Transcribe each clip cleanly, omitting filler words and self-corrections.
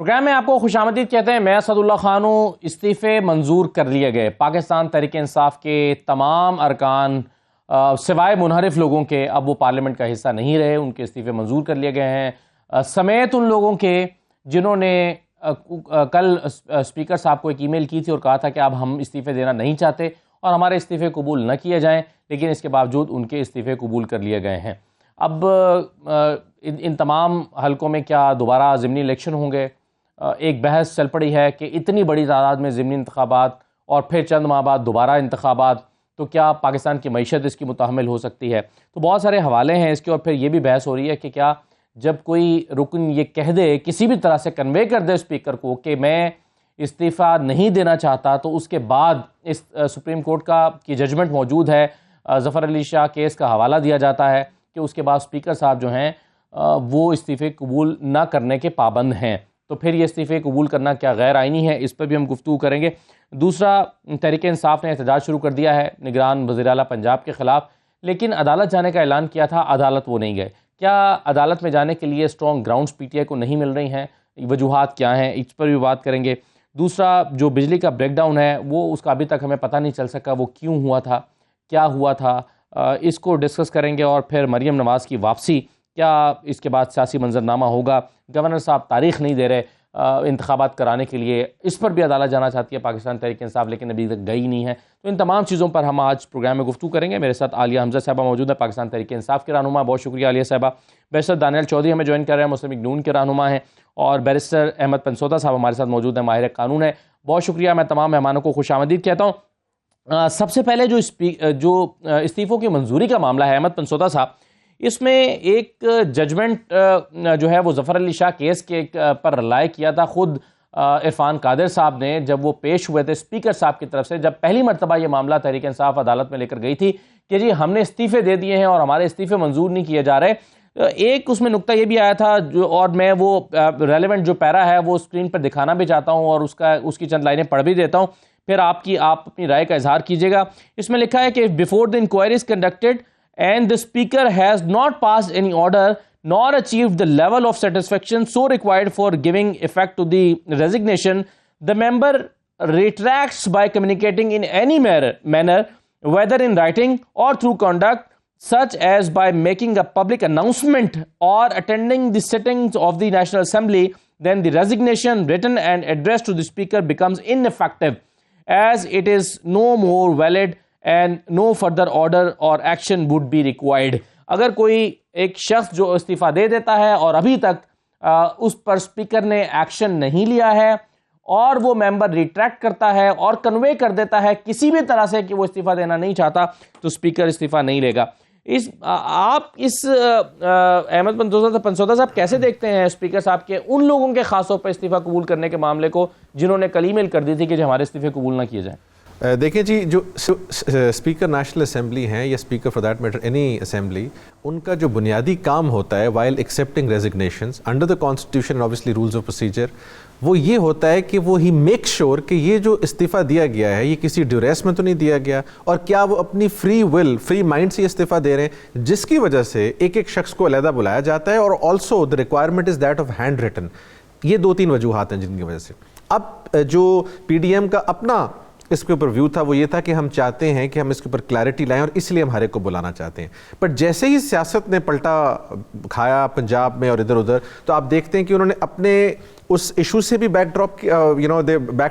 Programme میں آپ کو خوش آمدید کہتے ہیں. میں اسد اللہ خان ہوں. استعفے منظور کر لیے گئے. پاکستان تحریک انصاف کے تمام ارکان سوائے منحرف لوگوں کے اب وہ پارلیمنٹ کا حصہ نہیں رہے. ان کے استعفے منظور کر لیے گئے ہیں سمیت ان لوگوں کے جنہوں نے کل اسپیکر صاحب کو ایک ای میل کی تھی اور کہا تھا کہ اب ہم استعفے دینا نہیں چاہتے اور ہمارے استعفے قبول نہ کیے جائیں، لیکن اس کے باوجود ان کے استعفے قبول کر لیے گئے ہیں. اب ان تمام حلقوں میں کیا دوبارہ ضمنی الیکشن ہوں گے؟ ایک بحث چل پڑی ہے کہ اتنی بڑی تعداد میں ضمنی انتخابات اور پھر چند ماہ بعد دوبارہ انتخابات، تو کیا پاکستان کی معیشت اس کی متحمل ہو سکتی ہے؟ تو بہت سارے حوالے ہیں اس کے. اور پھر یہ بھی بحث ہو رہی ہے کہ کیا جب کوئی رکن یہ کہہ دے، کسی بھی طرح سے کنوے کر دے اسپیکر کو کہ میں استعفیٰ نہیں دینا چاہتا، تو اس کے بعد اس سپریم کورٹ کی ججمنٹ موجود ہے، ظفر علی شاہ کیس کا حوالہ دیا جاتا ہے کہ اس کے بعد اسپیکر صاحب جو ہیں وہ استعفے قبول نہ کرنے کے پابند ہیں. تو پھر یہ استعفے قبول کرنا کیا غیر آئینی ہے؟ اس پر بھی ہم گفتگو کریں گے. دوسرا، تحریک انصاف نے احتجاج شروع کر دیا ہے نگران وزیر اعلیٰ پنجاب کے خلاف، لیکن عدالت جانے کا اعلان کیا تھا، عدالت وہ نہیں گئے. کیا عدالت میں جانے کے لیے strong grounds P T I کو نہیں مل رہی ہیں؟ وجوہات کیا ہیں؟ اس پر بھی بات کریں گے. دوسرا، جو بجلی کا بریک ڈاؤن ہے وہ اس کا ابھی تک ہمیں پتہ نہیں چل سکا وہ کیوں ہوا تھا، کیا ہوا تھا، اس کو ڈسکس کریں گے. اور پھر مریم نواز کی واپسی، کیا اس کے بعد سیاسی منظرنامہ ہوگا؟ گورنر صاحب تاریخ نہیں دے رہے انتخابات کرانے کے لیے، اس پر بھی عدالت جانا چاہتی ہے پاکستان تحریک انصاف، لیکن ابھی تک گئی نہیں ہے. تو ان تمام چیزوں پر ہم آج پروگرام میں گفتگو کریں گے. میرے ساتھ عالیہ حمزہ صاحبہ موجود ہیں، پاکستان تحریک انصاف کے رہنما. بہت شکریہ عالیہ صاحبہ. بیرسٹر دانیال چودھری ہمیں جوائن کر رہے ہیں، مسلم لیگ نون کے رہنما ہیں. اور بیرسٹر احمد پنسوتا صاحب ہمارے ساتھ موجود ہیں، ماہر قانون ہیں. بہت شکریہ. میں تمام مہمانوں کو خوش آمدید کہتا ہوں. سب سے پہلے جو استعفوں کی منظوری کا معاملہ ہے احمد پنسوتا صاحب، اس میں ایک ججمنٹ جو ہے وہ ظفر علی شاہ کیس کے پر رائے کیا تھا خود عرفان قادر صاحب نے، جب وہ پیش ہوئے تھے اسپیکر صاحب کی طرف سے. جب پہلی مرتبہ یہ معاملہ تحریک انصاف عدالت میں لے کر گئی تھی کہ جی ہم نے استعفے دے دیے ہیں اور ہمارے استعفے منظور نہیں کیے جا رہے، ایک اس میں نقطہ یہ بھی آیا تھا اور میں وہ ریلیونٹ جو پیرا ہے وہ اسکرین پر دکھانا بھی چاہتا ہوں اور اس کی چند لائنیں پڑھ بھی دیتا ہوں، پھر آپ اپنی رائے کا اظہار کیجیے گا. اس میں لکھا ہے کہ before the enquiry is conducted and the speaker has not passed any order nor achieved the level of satisfaction so required for giving effect to the resignation, the member retracts by communicating in any manner, whether in writing or through conduct, such as by making a public announcement or attending the sittings of the National Assembly, then the resignation written and addressed to the speaker becomes ineffective as it is no more valid and no further order or action would be required. اگر کوئی ایک شخص جو استعفیٰ دے دیتا ہے اور ابھی تک اس پر اسپیکر نے ایکشن نہیں لیا ہے اور وہ ممبر ریٹریکٹ کرتا ہے اور کنوے کر دیتا ہے کسی بھی طرح سے کہ وہ استعفیٰ دینا نہیں چاہتا، تو اسپیکر استعفیٰ نہیں لے گا. آپ احمد پنسوتا صاحب کیسے دیکھتے ہیں اسپیکر صاحب کے ان لوگوں کے خاص طور پر استعفیٰ قبول کرنے کے معاملے کو جنہوں نے کل ای میل کر دی تھی کہ ہمارے استعفے قبول نہ کیے جائیں؟ دیکھیں جی، جو اسپیکر نیشنل اسمبلی ہیں یا speaker for that matter any assembly, ان کا جو بنیادی کام ہوتا ہے while accepting resignations under the constitution obviously rules of procedure, وہ یہ ہوتا ہے کہ وہ ہی میک شور کہ یہ جو استعفیٰ دیا گیا ہے یہ کسی ڈیوریس میں تو نہیں دیا گیا، اور کیا وہ اپنی فری مائنڈ سے استعفیٰ دے رہے ہیں، جس کی وجہ سے ایک شخص کو علیحدہ بلایا جاتا ہے. اور also the requirement is that of hand written. یہ 2-3 وجوہات ہیں جن کی وجہ سے. اب جو پی ڈی ایم کا اپنا اس کے اوپر ویو تھا وہ یہ تھا کہ ہم چاہتے ہیں کہ ہم اس کے اوپر کلیئرٹی لائیں اور اس لیے ہم ہر ایک کو بلانا چاہتے ہیں. بٹ جیسے ہی سیاست نے پلٹا کھایا پنجاب میں اور ادھر ادھر، تو آپ دیکھتے ہیں کہ انہوں نے اپنے اس ایشو سے بھی back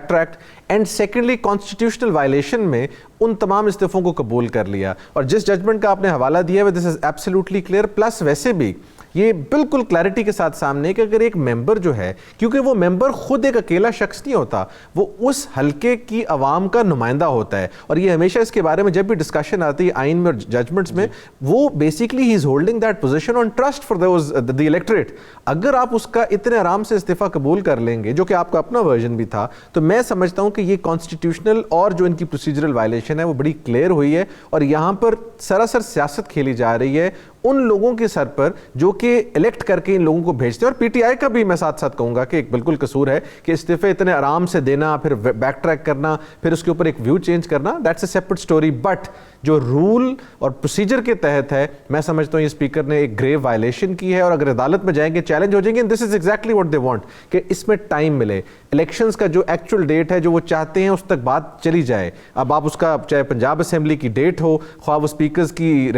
tracked, and secondly constitutional violation میں ان تمام استعفوں کو قبول کر لیا. اور جس ججمنٹ کا آپ نے حوالہ دیا ہے دس از ایبسلیوٹلی کلیئر. پلس ویسے بھی یہ بالکل کلیئرٹی کے ساتھ سامنے کہ اگر ایک ممبر جو ہے، کیونکہ وہ ممبر خود ایک اکیلا شخص نہیں ہوتا، وہ اس حلقے کی عوام کا نمائندہ ہوتا ہے. اور یہ ہمیشہ اس کے بارے میں جب بھی ڈسکشن آتی ہے آئین میں اور ججمنٹس میں، وہ basically he is holding that position on trust for the electorate. اگر آپ اس کا اتنے آرام سے استعفیٰ قبول کر لیں گے، جو کہ آپ کا اپنا ورژن بھی تھا، تو میں سمجھتا ہوں کہ یہ کانسٹیٹیوشنل اور جو ان کی پروسیجرل وائلیشن ہے وہ بڑی کلیئر ہوئی ہے. اور یہاں پر سراسر سیاست کھیلی جا رہی ہے ان لوگوں کے سر پر جو کہ الیکٹ کر کے ان لوگوں کو بھیجتے ہیں. اور پی ٹی آئی کا بھی میں ساتھ ساتھ کہوں گا کہ ایک بالکل قصور ہے کہ استعفے اتنے آرام سے دینا, پھر بیک ٹریک کرنا, پھر اس کے اوپر ایک ویو چینج کرنا, that's a separate story. But جو رول اور پروسیجر کے تحت ہے, میں سمجھتا ہوں یہ اسپیکر نے ایک گریو وائلیشن کی ہے, اور اگر عدالت میں جائیں گے چیلنج ہو جائیں گے. This is exactly what they want کہ اس میں ٹائم ملے, الیکشنز کا جو ایکچوئل ڈیٹ ہے جو وہ چاہتے ہیں اس تک بات چلی جائے. اب آپ اس کا چاہے پنجاب اسمبلی کی ڈیٹ ہو, خواہ وہ اسپیکرز کی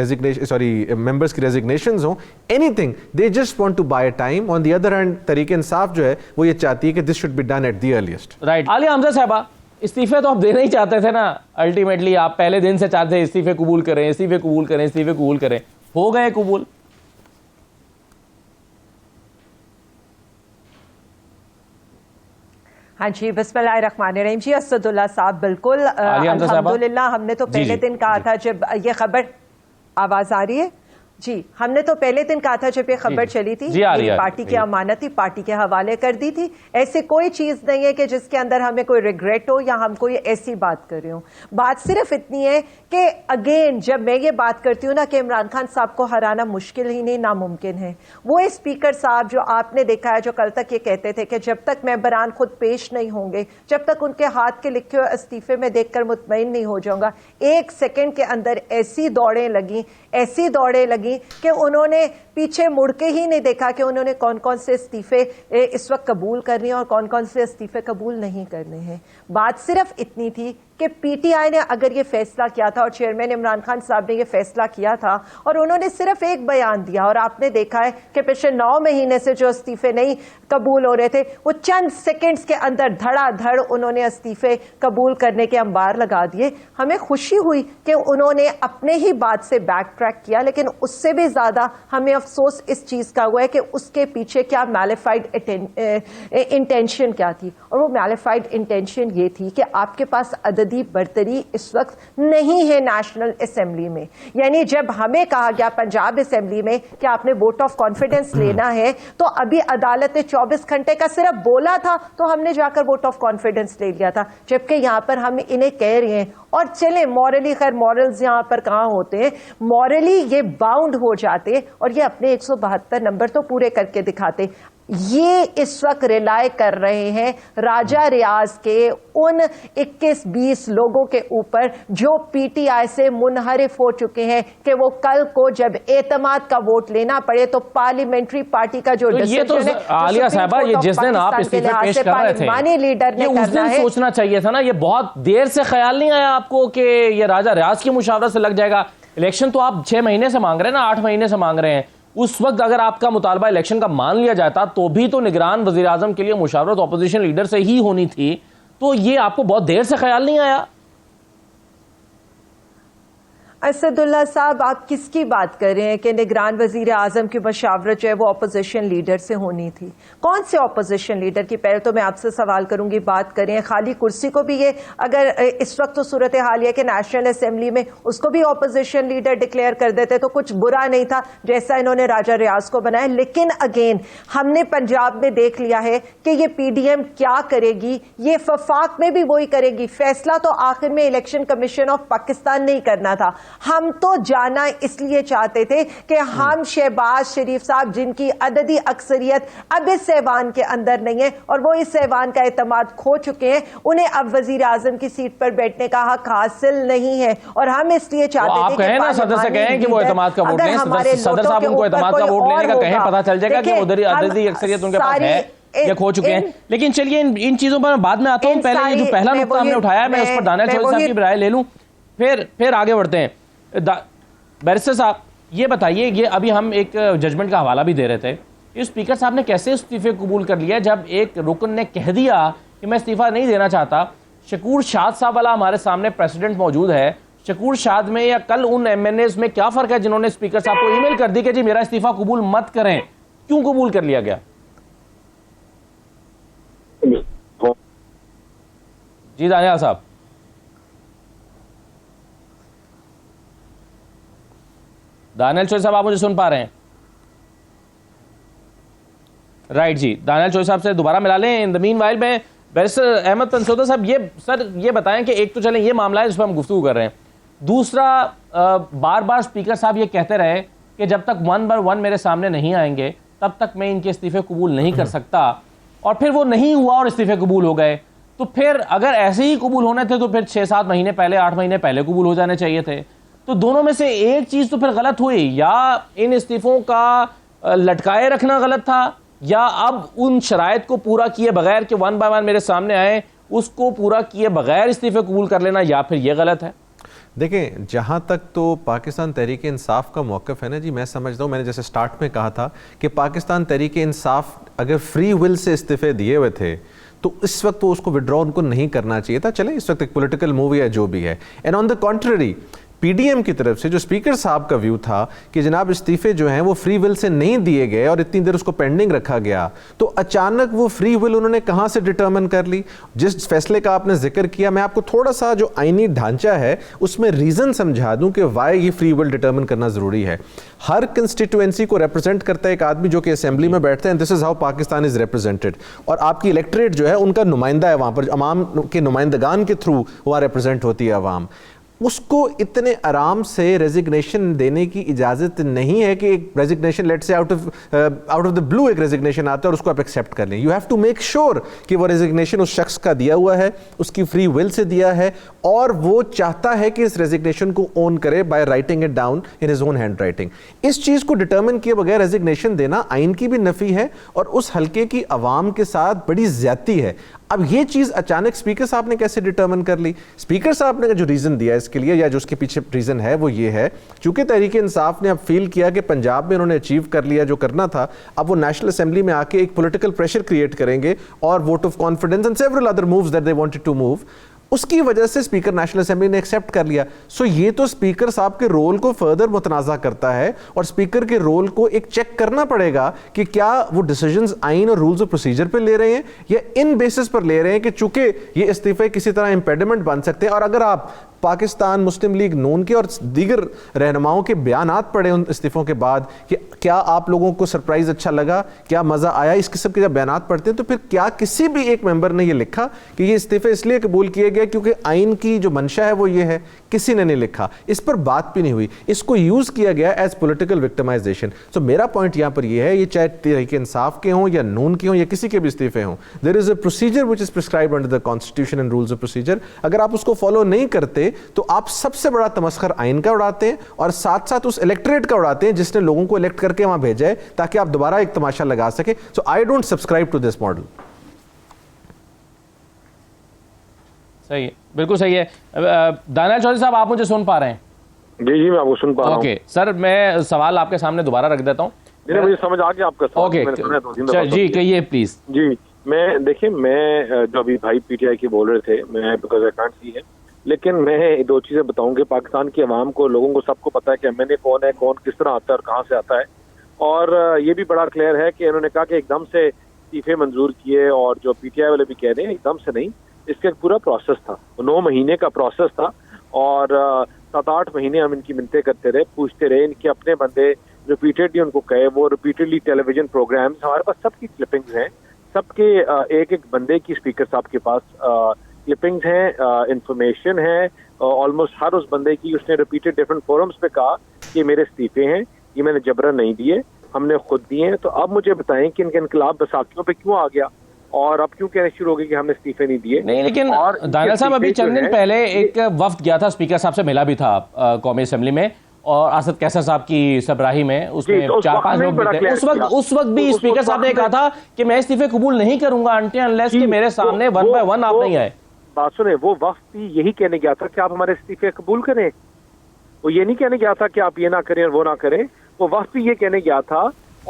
ممبرز کی ریزگنیشنز ہوں, anything, they just want to buy time. On the other hand Tehreek Insaf جو ہے وہ یہ چاہتی ہے کہ this should be done at the earliest. Right. Aliya Hamza Sahiba, استعفے تو آپ دینا ہی چاہتے تھے نا الٹیمیٹلی, آپ پہلے دن سے چاہتے تھے استعفے قبول کریں, استعفے قبول کریں, استعفے قبول کریں, ہو گئے قبول؟ ہاں جی, بسم اللہ الرحمن الرحیم. جی اسد اللہ صاحب, بالکل الحمدللہ. ہم نے تو پہلے دن کہا تھا جب یہ خبر, آواز آ رہی ہے جی, ہم نے تو پہلے دن کہا تھا جب یہ خبر چلی تھی پارٹی کی امانت تھی, پارٹی کے حوالے کر دی تھی. ایسی کوئی چیز نہیں ہے کہ جس کے اندر ہمیں کوئی ریگریٹ ہو یا ہم کوئی ایسی بات کر رہے ہوں. بات صرف اتنی ہے کہ اگین جب میں یہ بات کرتی ہوں نا کہ عمران خان صاحب کو ہرانا مشکل ہی نہیں, ناممکن ہے. وہ اسپیکر صاحب جو آپ نے دیکھا ہے, جو کل تک یہ کہتے تھے کہ جب تک ممبران خود پیش نہیں ہوں گے, جب تک ان کے ہاتھ کے لکھے ہوئے استعفے میں دیکھ کر مطمئن نہیں ہو جاؤں گا, ایک سیکنڈ کے اندر ایسی دوڑیں لگیں کہ انہوں نے پیچھے مڑ کے ہی نہیں دیکھا کہ انہوں نے کون کون سے استعفے اس وقت قبول کرنے ہیں اور کون کون سے استعفے قبول نہیں کرنے ہیں. بات صرف اتنی تھی کہ پی ٹی آئی نے اگر یہ فیصلہ کیا تھا اور چیئرمین عمران خان صاحب نے یہ فیصلہ کیا تھا اور انہوں نے صرف ایک بیان دیا, اور آپ نے دیکھا ہے کہ پچھلے 9 مہینے سے جو استعفے نہیں قبول ہو رہے تھے وہ چند سیکنڈز کے اندر دھڑا دھڑ انہوں نے استعفے قبول کرنے کے انبار لگا دیے. ہمیں خوشی ہوئی کہ انہوں نے اپنے ہی بات سے بیک ٹریک کیا, لیکن اس سے بھی زیادہ ہمیں افسوس اس چیز کا ہوا ہے کہ اس کے پیچھے کیا میلیفائڈ انٹینشن کیا تھی. اور وہ میلیفائڈ انٹینشن یہ تھی کہ آپ کے پاس عددی برتری اس وقت نہیں ہے نیشنل اسمبلی میں. یعنی جب ہمیں کہا گیا پنجاب اسمبلی میں کہ آپ نے ووٹ آف کانفیڈنس لینا ہے, تو ابھی عدالت نے 24 گھنٹے کا صرف بولا تھا تو ہم نے جا کر ووٹ آف کانفیڈنس لے لیا تھا, جبکہ یہاں پر ہم انہیں کہہ رہے ہیں. اور چلیں مورلی, خیر مورلز یہاں پر کہاں ہوتے ہیں, مورلی یہ باؤنڈ ہو جاتے اور یہ اپنے 172 نمبر تو پورے کر کے دکھاتے. یہ اس وقت ریلائے کر رہے ہیں راجہ ریاض کے ان 21-20 لوگوں کے اوپر جو پی ٹی آئی سے منحرف ہو چکے ہیں کہ وہ کل کو جب اعتماد کا ووٹ لینا پڑے تو پارلیمنٹری پارٹی کا جو ڈیسیژن ہے, عالیہ صاحبہ یہ جس دن آپ استعفے پیش کر رہے تھے لیڈر نے اس دن سوچنا چاہیے تھا نا, یہ بہت دیر سے خیال نہیں آیا آپ کو کہ یہ راجہ ریاض کی مشاورت سے لگ جائے گا. الیکشن تو آپ 6 مہینے سے مانگ رہے ہیں نا, 8 مہینے سے مانگ رہے ہیں. اس وقت اگر آپ کا مطالبہ الیکشن کا مان لیا جاتا تو بھی تو نگران وزیر اعظم کے لیے مشاورت اپوزیشن لیڈر سے ہی ہونی تھی, تو یہ آپ کو بہت دیر سے خیال نہیں آیا؟ اسد اللہ صاحب, آپ کس کی بات کر رہے ہیں کہ نگران وزیر اعظم کی مشاورت جو ہے وہ اپوزیشن لیڈر سے ہونی تھی؟ کون سے اپوزیشن لیڈر کی؟ پہلے تو میں آپ سے سوال کروں گی, بات کریں خالی کرسی کو بھی, یہ اگر اس وقت تو صورتحال یہ کہ نیشنل اسمبلی میں اس کو بھی اپوزیشن لیڈر ڈکلیئر کر دیتے تو کچھ برا نہیں تھا جیسا انہوں نے راجہ ریاض کو بنایا. لیکن اگین ہم نے پنجاب میں دیکھ لیا ہے کہ یہ پی ڈی ایم کیا کرے گی, یہ وفاق میں بھی وہی کرے گی. فیصلہ تو آخر میں الیکشن کمیشن آف پاکستان نہیں کرنا تھا. ہم تو جانا اس لیے چاہتے تھے کہ ہم شہباز شریف صاحب جن کی عددی اکثریت اب اس ایوان کے اندر نہیں ہے اور وہ اس ایوان کا اعتماد کھو چکے ہیں, انہیں اب وزیر اعظم کی سیٹ پر بیٹھنے کا حق حاصل نہیں ہے. اور ہم اس لیے چاہتے تھے کہ صدر سے کہیں کہ وہ اعتماد کا ووٹ لیں, صدر صاحب ان کو اعتماد کا ووٹ لینے کا کہیں, پتہ چل جائے گا کہ ادھر عددی اکثریت ان کے پاس ہے یا کھو چکے ہیں. لیکن چلیے ان چیزوں پر بعد میں آتا ہوں, پہلے یہ جو پہلا نقطہ ہم نے اٹھایا ہے میں اس پر دانیال چوہدری صاحب کی رائے لے لوں, پھر آگے بڑھتے ہیں. بیرسٹر صاحب یہ بتائیے, یہ ابھی ہم ایک ججمنٹ کا حوالہ بھی دے رہے تھے, اسپیکر صاحب نے کیسے استعفے قبول کر لیا جب ایک رکن نے کہہ دیا کہ میں استعفیٰ نہیں دینا چاہتا. شکور شاد صاحب والا ہمارے سامنے پریسیڈنٹ موجود ہے, شکور شاد میں یا کل ان ایم این ایز میں کیا فرق ہے جنہوں نے اسپیکر صاحب کو ای میل کر دی کہ جی میرا استعفیٰ قبول مت کریں؟ کیوں قبول کر لیا گیا؟ جی دانیال صاحب. دانیال چوہدری صاحب آپ مجھے سن پا رہے ہیں؟ رائٹ جی, دانیال چوہدری صاحب سے دوبارہ ملا لیں. ان دا مین وائل میں بیرسٹر احمد پنسودا صاحب یہ بتائیں کہ ایک تو چلیں یہ معاملہ ہے جس پہ ہم گفتگو کر رہے ہیں, دوسرا بار بار اسپیکر صاحب یہ کہتے رہے کہ جب تک 1 by 1 میرے سامنے نہیں آئیں گے تب تک میں ان کے استعفے قبول نہیں کر سکتا، اور پھر وہ نہیں ہوا اور استعفے قبول ہو گئے، تو پھر اگر ایسے ہی قبول ہونے تھے تو پھر 6-7 مہینے پہلے 8 مہینے پہلے قبول ہو جانے چاہیے تھے. تو دونوں میں سے ایک چیز تو پھر غلط ہوئی، یا ان استعفوں کا لٹکائے رکھنا غلط تھا، یا اب ان شرائط کو پورا کیے بغیر کہ 1 by 1 میرے سامنے آئے اس کو پورا کیے بغیر استعفے قبول کر لینا، یا پھر یہ غلط ہے. دیکھیں جہاں تک تو پاکستان تحریک انصاف کا موقف ہے نا جی، میں سمجھتا ہوں، میں نے جیسے سٹارٹ میں کہا تھا کہ پاکستان تحریک انصاف اگر فری ول سے استعفے دیے ہوئے تھے تو اس وقت وہ اس کو وڈرا ان کو نہیں کرنا چاہیے تھا. چلیں اس وقت ایک پولیٹیکل موو ہے جو بھی ہے. And on the contrary P D M کی طرف سے جو اسپیکر صاحب کا ویو تھا کہ جناب استعفے جو ہیں وہ فری ول سے نہیں دیے گئے اور اتنی دیر اس کو پینڈنگ رکھا گیا، تو اچانک وہ فری ول انہوں نے کہاں سے ڈٹرمن کر لی؟ جس فیصلے کا آپ نے ذکر کیا، میں آپ کو تھوڑا سا جو آئینی ڈھانچہ ہے اس میں ریزن سمجھا دوں کہ وائی یہ فری ول ڈٹرمن کرنا ضروری ہے. ہر کنسٹیٹوئنسی کو ریپرزینٹ کرتا ہے ایک آدمی جو کہ اسمبلی میں بیٹھتے ہیں. This is how Pakistan is represented, اور آپ کی الیکٹریٹ جو ہے ان کا نمائندہ ہے وہاں پر، عوام کے نمائندگان کے تھرو وہاں ریپرزینٹ ہوتی ہے عوام. اس کو اتنے آرام سے ریزگنیشن دینے کی اجازت نہیں ہے کہ ایک ریزگنیشن لیٹ سے آؤٹ آف دا بلو ایک ریزگنیشن آتا ہے اور اس کو آپ ایکسیپٹ کر لیں. You have to make sure کہ وہ ریزگنیشن اس شخص کا دیا ہوا ہے، اس کی فری ول سے دیا ہے، اور وہ چاہتا ہے کہ اس ریزگنیشن کو اون کرے by writing it down in his own hand writing. اس چیز کو ڈٹرمن کیے بغیر ریزگنیشن دینا آئین کی بھی نفی ہے اور اس حلقے کی عوام کے ساتھ بڑی زیادتی ہے. اب یہ چیز اچانک اسپیکر صاحب نے کیسے ڈٹرمن کر لی؟ اسپیکر صاحب نے جو ریزن دیا اس کے لیے، یا جو اس کے پیچھے ریزن ہے، وہ یہ ہے چونکہ تحریک انصاف نے اب فیل کیا کہ پنجاب میں انہوں نے اچیو کر لیا جو کرنا تھا، اب وہ نیشنل اسمبلی میں آ کے ایک پولیٹیکل پریشر کریٹ کریں گے اور vote of confidence and several other moves that they wanted to move, اس کی وجہ سے اسپیکر نیشنل اسمبلی نے ایکسیپٹ کر لیا. سو یہ تو اسپیکر صاحب کے رول کو فردر متنازع کرتا ہے، اور اسپیکر کے رول کو ایک چیک کرنا پڑے گا کہ کیا وہ ڈیسیجنز آئین اور رولز آف پروسیجر پہ لے رہے ہیں یا ان بیسس پر لے رہے ہیں کہ چونکہ یہ استعفے کسی طرح امپیڈمنٹ بن سکتے ہیں. اور اگر آپ پاکستان مسلم لیگ نون کے اور دیگر رہنماؤں کے بیانات پڑھیں ان استعفوں کے بعد کہ کیا آپ لوگوں کو سرپرائز اچھا لگا، کیا مزہ آیا، اس قسم کے جب بیانات پڑھتے ہیں تو پھر کیا کسی بھی ایک ممبر نے یہ لکھا کہ یہ استعفے اس لیے قبول کیے گئے کیونکہ آئین کی جو منشا ہے وہ یہ ہے؟ کسی نے نہیں لکھا، اس پر بات بھی نہیں ہوئی، اس کو یوز کیا گیا ایز پولیٹیکل وکٹمائزیشن. سو میرا پوائنٹ یہاں پر یہ ہے، یہ چاہے تحریک انصاف کے ہوں یا نون کے ہوں یا کسی کے بھی استعفے ہوں، there is a procedure which is prescribed under the constitution and rules of procedure. اگر آپ اس کو فالو نہیں کرتے تو آپ سب سے بڑا تمسخر آئین کا اڑاتے ہیں اور ساتھ ساتھ اس الیکٹریٹ کا اڑاتے ہیں جس نے لوگوں کو الیکٹ کر کے وہاں بھیجا ہے تاکہ آپ دوبارہ ایک تماشا لگا سکیں. So I don't subscribe to this model. صحیح ہے، بالکل صحیح ہے. دانیال چودھری صاحب آپ مجھے سن پا رہے ہیں؟ جی میں آپ کو سن پا رہا ہوں. اوکے سر، میں سوال آپ کے سامنے دوبارہ رکھ دیتا ہوں. مجھے سمجھ آ گیا آپ کا سوال. اوکے جی کہیے پلیز. جی میں دیکھیں، میں جو ابھی بھائی پی ٹی آئی کے بول رہے تھے، میں بیکاز آئی کانٹ سی ہے، لیکن میں دو چیزیں بتاؤں گی. پاکستان کی عوام کو، لوگوں کو سب کو پتا ہے کہ ایم این اے کون ہے، کون کس طرح آتا ہے اور کہاں سے آتا ہے. اور یہ بھی بڑا کلیئر ہے کہ انہوں نے کہا کہ ایک دم سے استعفے منظور کیے، اور جو پی ٹی آئی والے بھی کہہ رہے ہیں ایک دم سے نہیں، اس کا ایک پورا پروسیس تھا، 9 مہینے کا پروسیس تھا، اور 7-8 مہینے ہم ان کی منتیں کرتے رہے، پوچھتے رہے. ان کے اپنے بندے ریپیٹڈلی ان کو کہے، وہ ریپیٹڈلی ٹیلی ویژن پروگرامز، ہمارے پاس سب کی کلپنگز ہیں، سب کے ایک ایک بندے کی اسپیکر صاحب کے پاس کلپنگز ہیں، انفارمیشن ہے آلموسٹ ہر اس بندے کی. اس نے ریپیٹڈ ڈفرنٹ فورمز پہ کہا کہ میرے استعفے ہیں، یہ میں نے جبرن نہیں دیے، ہم نے خود دیے ہیں. تو اب مجھے بتائیں کہ ان کا انقلاب بیساکھیوں پہ کیوں آ گیا اور اب کیوں کہنے شروع ہو گئی کہ ہم نے استعفے نہیں دیے؟ نہیں، لیکن دانیال صاحب ابھی چند دن پہلے ایک وفد گیا تھا، اسپیکر صاحب سے ملا بھی تھا قومی اسمبلی میں، اور اسد کیسر صاحب کی سربراہی میں، اس میں 4-5 لوگ بھی تھے. اس وقت بھی اسپیکر صاحب نے کہا تھا کہ میں استعفے قبول نہیں کروں گا انٹل انلیس کہ میرے سامنے 1 by 1 آپ نہیں آئے. بات سنیں، وہ وقت بھی یہی کہنے گیا تھا کہ آپ ہمارے استعفے قبول کریں. وہ یہ نہیں کہنے گیا تھا کہ آپ یہ نہ کریں اور وہ نہ کریں. وہ وقت بھی یہ کہنے گیا تھا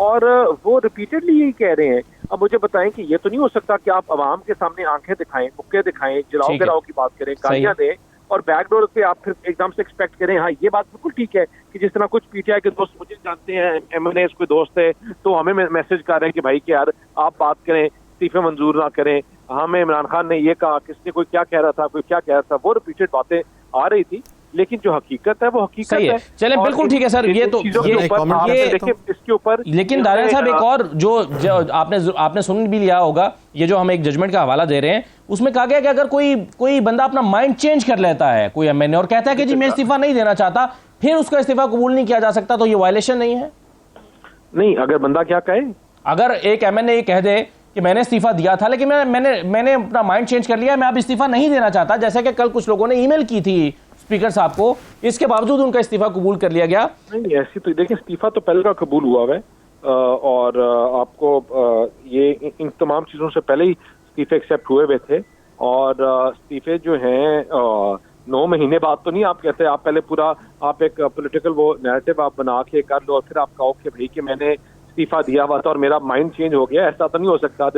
اور وہ ریپیٹڈلی یہی کہہ رہے ہیں. اب مجھے بتائیں کہ یہ تو نہیں ہو سکتا کہ آپ عوام کے سامنے آنکھیں دکھائیں، مکے دکھائیں، جلاؤ گراؤ کی بات کریں، گالیاں دیں، اور بیک ڈور پہ آپ پھر ایک دم سے ایکسپیکٹ کریں. ہاں یہ بات بالکل ٹھیک ہے کہ جس طرح کچھ پی ٹی آئی کے دوست مجھے جانتے ہیں، ایم این اے کوئی دوست ہے تو ہمیں میسج کر رہے ہیں کہ بھائی کہ یار آپ بات کریں، استعفے منظور نہ کریں. ہمیں عمران خان نے یہ کہا، کس نے کوئی کیا کہہ رہا تھا، کوئی کیا کہہ رہا تھا، وہ ریپیٹڈ باتیں آ رہی تھی. لیکن جو حقیقت ہے وہ حقیقت ہے. چلیں بالکل ٹھیک ہے سر. یہ تو اس کے اوپر لیکن دانیال صاحب ایک اور جو آپ نے سن بھی لیا ہوگا، یہ جو ہم ایک ججمنٹ کا حوالہ دے رہے ہیں اس میں کہا گیا کہ اگر کوئی بندہ اپنا مائنڈ چینج کر لیتا ہے، کوئی ایم این اے، اور کہتا ہے کہ جی میں استعفیٰ نہیں دینا چاہتا، پھر اس کا استعفیٰ قبول نہیں کیا جا سکتا تو یہ وائلیشن نہیں ہے؟ نہیں، اگر بندہ کیا کہے، اگر ایک ایم این اے یہ کہہ دے کہ میں نے استعفیٰ دیا تھا لیکن میں نے اپنا مائنڈ چینج کر لیا، میں اب استعفیٰ نہیں دینا چاہتا، جیسے کہ کل کچھ لوگوں نے ای میل کی تھی اسپیکر صاحب کو، اس کے باوجود ان کا استعفیٰ قبول کر لیا گیا. نہیں، ایسی تو دیکھیں استعفیٰ تو پہلے کا قبول ہوا ہے، اور آپ کو یہ ان تمام چیزوں سے پہلے ہی استعفے ایکسیپٹ ہوئے ہوئے تھے، اور استعفے جو ہیں 9 مہینے بعد تو نہیں آپ کہتے، آپ پہلے پورا آپ ایک پولیٹیکل وہ نیریٹو آپ بنا کے کر لو اور پھر آپ کہو کہ بھائی کہ میں نے استعفیٰ دیا ہوا تھا اور میرا مائنڈ چینج ہو گیا. ایسا تو نہیں ہو سکتا.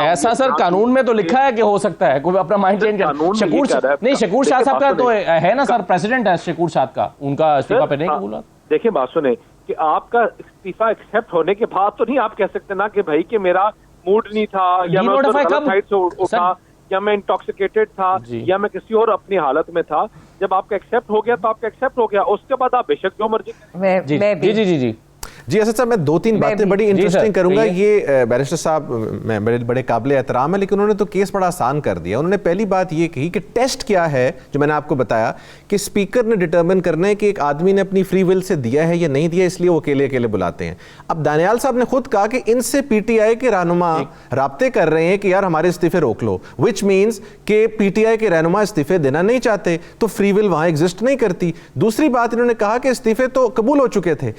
ایسا سر قانون میں تو لکھا ہے کہ ہو سکتا ہے کوئی اپنا مائنڈ چینج نہیں. شکور شاہ صاحب کا تو ہے نا سر، پریزیڈنٹ ہے شکور شاہ کا، ان کا استعفیٰ پہ نہیں قبول. دیکھیں بات سنیں کہ آپ کا استعفیٰ ایکسیپٹ ہونے کے بعد تو نہیں آپ کہہ سکتے نا کہ بھائی کہ میرا موڈ نہیں تھا، یا میں سائڈ سے اٹھا، یا میں انٹاکسیکیٹڈ تھا، یا میں کسی اور اپنی حالت میں تھا. جب آپ کا ایکسیپٹ ہو گیا تو آپ کا ایکسیپٹ ہو گیا، اس کے بعد آپ بے شک جو مرضی. جی اسد صاحب، میں 2-3 باتیں بڑی انٹرسٹنگ کروں گا. یہ بیرسٹر صاحب میں بڑے قابل احترام ہے، لیکن انہوں نے تو کیس بڑا آسان کر دیا. انہوں نے پہلی بات یہ کہی کہ ٹیسٹ کیا ہے، جو میں نے آپ کو بتایا کہ اسپیکر نے ڈٹرمن کرنا ہے کہ ایک آدمی نے اپنی فری ول سے دیا ہے یا نہیں دیا، اس لیے وہ اکیلے بلاتے ہیں. اب دانیال صاحب نے خود کہا کہ ان سے پی ٹی آئی کے رہنما رابطے کر رہے ہیں کہ یار ہمارے استعفے روک لو، وچ مینس کہ پی ٹی آئی کے رہنما استعفے دینا نہیں چاہتے، تو فری ول وہاں ایگزسٹ نہیں کرتی. دوسری بات انہوں نے کہا کہ استعفے تو قبول ہو چکے تھے.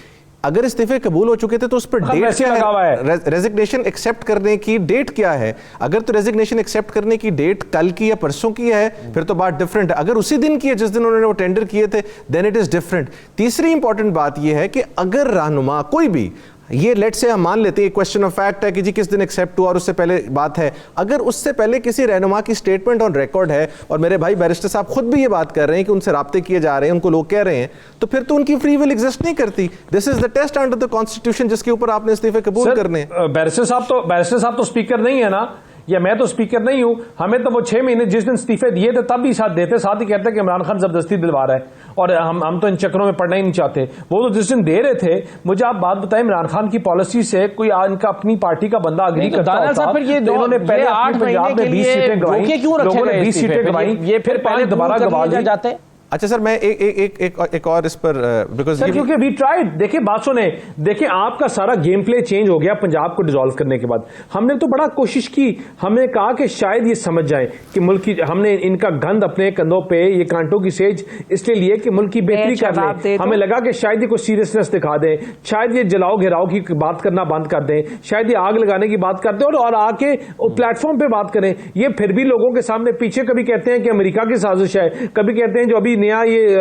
اگر استعفے قبول ہو چکے تھے تو اس پر ڈیٹ کیا ہے، ریزگنیشن ایکسیپٹ کرنے کی ڈیٹ کیا ہے؟ اگر تو ریزگنیشن ایکسیپٹ کرنے کی ڈیٹ کل کی یا پرسوں کی ہے پھر تو بات ڈفرنٹ ہے. اگر اسی دن کی ہے جس دن انہوں نے وہ ٹینڈر کیے تھے دین اٹ از ڈفرنٹ. تیسری امپورٹنٹ بات یہ ہے کہ اگر رہنما کوئی بھی، یہ لیٹ سے ہم مان لیتے ہیں کوسچن آف فیکٹ ہے کہ جی کس دن ایکسیپٹ ہوا اور اس سے پہلے بات ہے، اگر اس سے پہلے کسی رہنما کی سٹیٹمنٹ آن ریکارڈ ہے اور میرے بھائی بیرسٹر صاحب خود بھی یہ بات کر رہے ہیں کہ ان سے رابطے کیے جا رہے ہیں، ان کو لوگ کہہ رہے ہیں، تو پھر تو ان کی فری ول ایگزسٹ نہیں کرتی. This is the test under the constitution جس کے اوپر آپ نے استعفے قبول کرنے ہیں. بیرسٹر صاحب تو اسپیکر نہیں ہے نا، یا میں تو اسپیکر نہیں ہوں. ہمیں تو وہ 6 مہینے جس دن استعفے دیے تھے تب بھی ساتھ دیتے، ساتھ ہی کہتے کہ عمران خان زبردستی دلوا رہا ہے، اور ہم تو ان چکروں میں پڑنا ہی نہیں چاہتے. وہ تو جس دن دے رہے تھے، مجھے آپ بات بتائیں، عمران خان کی پالیسی سے کوئی ان کا اپنی پارٹی کا بندہ اگری کرتا ہوتا، انہوں نے پہلے 8 پنجاب میں 20 سیٹیں گوائی، لوگوں نے 20 سیٹیں گوائی، یہ پھر پہلے دوبارہ گوا جاتے. اچھا سر، میں ایک اور اس پر کیونکہ وی ٹرائیڈ. دیکھیں بات سنیں، دیکھیں آپ کا سارا گیم پلے چینج ہو گیا پنجاب کو ڈیزالو کرنے کے بعد. ہم نے تو بڑا کوشش کی، ہم نے کہا کہ شاید یہ سمجھ جائیں کہ ملک کی، ہم نے ان کا گند اپنے کندھوں پہ، یہ کانٹوں کی سیج اس لیے لیے کہ ملک کی بہتری کر لیں. ہمیں لگا کہ شاید یہ کوئی سیریسنس دکھا دیں، شاید یہ جلاؤ گھیراؤ کی بات کرنا بند کر دیں، شاید یہ آگ لگانے کی بات کر دیں اور آ کے پلیٹ فارم پہ بات کریں. یہ پھر بھی لوگوں کے سامنے پیچھے کبھی کہتے ہیں کہ امریکہ کی سازش ہے، کبھی کہتے ہیں جو ابھی نیا یہ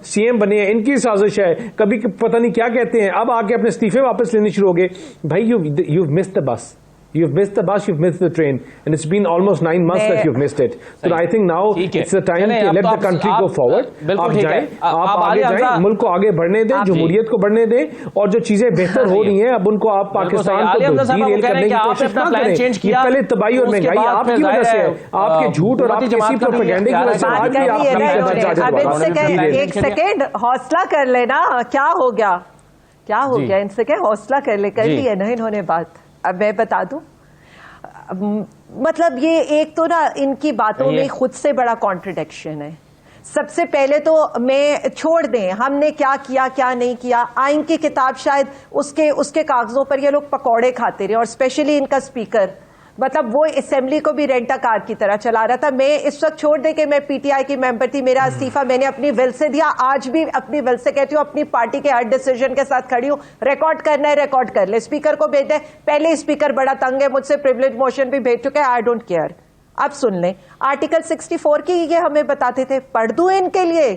سی ایم بنے ہیں ان کی سازش ہے، کبھی پتہ نہیں کیا کہتے ہیں. اب آ کے اپنے استعفے واپس لینے شروع ہو گئے. بھائی you've missed the bus. You've missed the bus, you've missed the train, and it's been almost 9 months that you've missed it. So I think now it's the time to let the country go forward. آپ جائیں، آپ آگے جائیں، ملک کو آگے بڑھنے دیں، جمہوریت کو بڑھنے دیں، اور جو چیزیں بہتر ہو رہی ہیں اب ان کو آپ پاکستان کو ڈیریل کرنے کی کوشش نہ کریں. یہ پہلے تباہی اور مہنگائی آپ کی وجہ سے ہے، آپ کے جھوٹ اور آپ کے کسی پروپیگنڈے کی وجہ سے آج بھی آپ نہیں. ایک سیکنڈ حوصلہ کر لینا، کیا ہو گیا ان سے کہ حوصلہ کر لیا نا انہوں نے بات. اب میں بتا دوں، مطلب یہ ایک تو نا ان کی باتوں میں خود سے بڑا کانٹرڈکشن ہے. سب سے پہلے تو میں چھوڑ دیں ہم نے کیا کیا کیا نہیں کیا، آئین کی کتاب شاید اس کے کاغذوں پر یہ لوگ پکوڑے کھاتے رہے، اور اسپیشلی ان کا اسپیکر، مطلب وہ اسمبلی کو بھی رینٹا کار کی طرح چلا رہا تھا. میں اس وقت چھوڑ دے کہ میں پی ٹی آئی کی ممبر تھی، میرا استعفیٰ میں نے اپنی ول سے دیا، آج بھی اپنی ول سے کہتی ہوں، اپنی پارٹی کے ہر ڈیسیژن کے ساتھ کھڑی ہوں. ریکارڈ کرنا ہے ریکارڈ کر لے، اسپیکر کو بھیج دیں. پہلے اسپیکر بڑا تنگ ہے مجھ سے، پریویلیج موشن بھی بھیج چکے ہیں، آئی ڈونٹ کیئر. اب سن لیں آرٹیکل 64 کی یہ ہمیں بتاتے تھے، پڑھ دوں ان کے لیے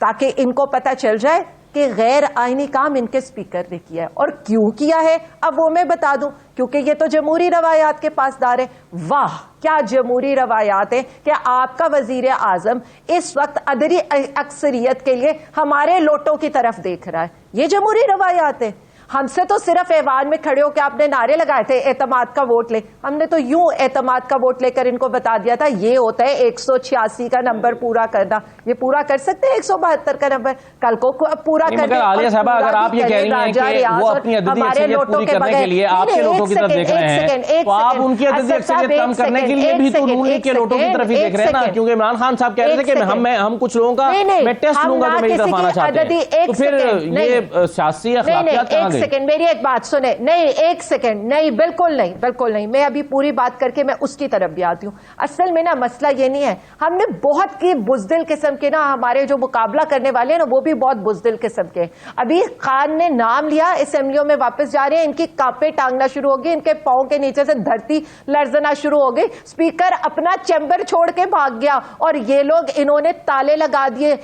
تاکہ ان کو پتہ چل جائے کہ غیر آئینی کام ان کے اسپیکر نے کیا ہے اور کیوں کیا ہے. اب وہ میں بتا دوں کیونکہ یہ تو جمہوری روایات کے پاسدار ہے. واہ کیا جمہوری روایات ہیں کہ آپ کا وزیر اعظم اس وقت ادری اکثریت کے لیے ہمارے لوٹوں کی طرف دیکھ رہا ہے. یہ جمہوری روایات ہے. ہم سے تو صرف ایوان میں کھڑے ہو کے آپ نے نعرے لگائے تھے اعتماد کا ووٹ لے. ہم نے تو یوں اعتماد کا ووٹ لے کر ان کو بتا دیا تھا یہ ہوتا ہے 186 کا نمبر پورا کرنا. یہ پورا کر سکتے ہیں 172 کا نمبر کل کو پورا کر دیں. عالیہ صاحبہ اگر آپ یہ کہہ رہی ہیں کہ وہ اپنی عددی اکثریت پوری کرنے کے لیے آپ کے نوٹوں کی طرف دیکھ رہے ہیں تو آپ ان کی عددی اکثریت کم کرنے کے لیے بھی تو نون لیگ کے نوٹوں کی طرف ہی دیکھ رہے ہیں نا, کیونکہ عمران خان صاحب کہہ رہے تھے کہ ہم کچھ لوگوں کا میں ٹیسٹ لوں گا جو میری طرف آنا چاہتے ہیں, تو پھر یہ سیاسی اخلاقیات کہاں گئی؟ ایک سیکنڈ میری ایک بات سنیں. نہیں ایک سیکنڈ, نہیں بالکل نہیں, بالکل نہیں. میں ابھی پوری بات کر کے میں اس کی طرف بھی آتی ہوں. اصل میں نا مسئلہ یہ نہیں ہے, ہم نے بہت کی بزدل قسم کے نا ہمارے جو مقابلہ کرنے والے ہیں نا وہ بھی بہت بزدل قسم کے. ابھی خان نے نام لیا, اسمبلیوں میں واپس جا رہے ہیں, ان کی کانپیں ٹانگنا شروع ہوگی, ان کے پاؤں کے نیچے سے دھرتی لرزنا شروع ہو گئی. اسپیکر اپنا چیمبر چھوڑ کے بھاگ گیا اور یہ لوگ انہوں نے تالے لگا دیے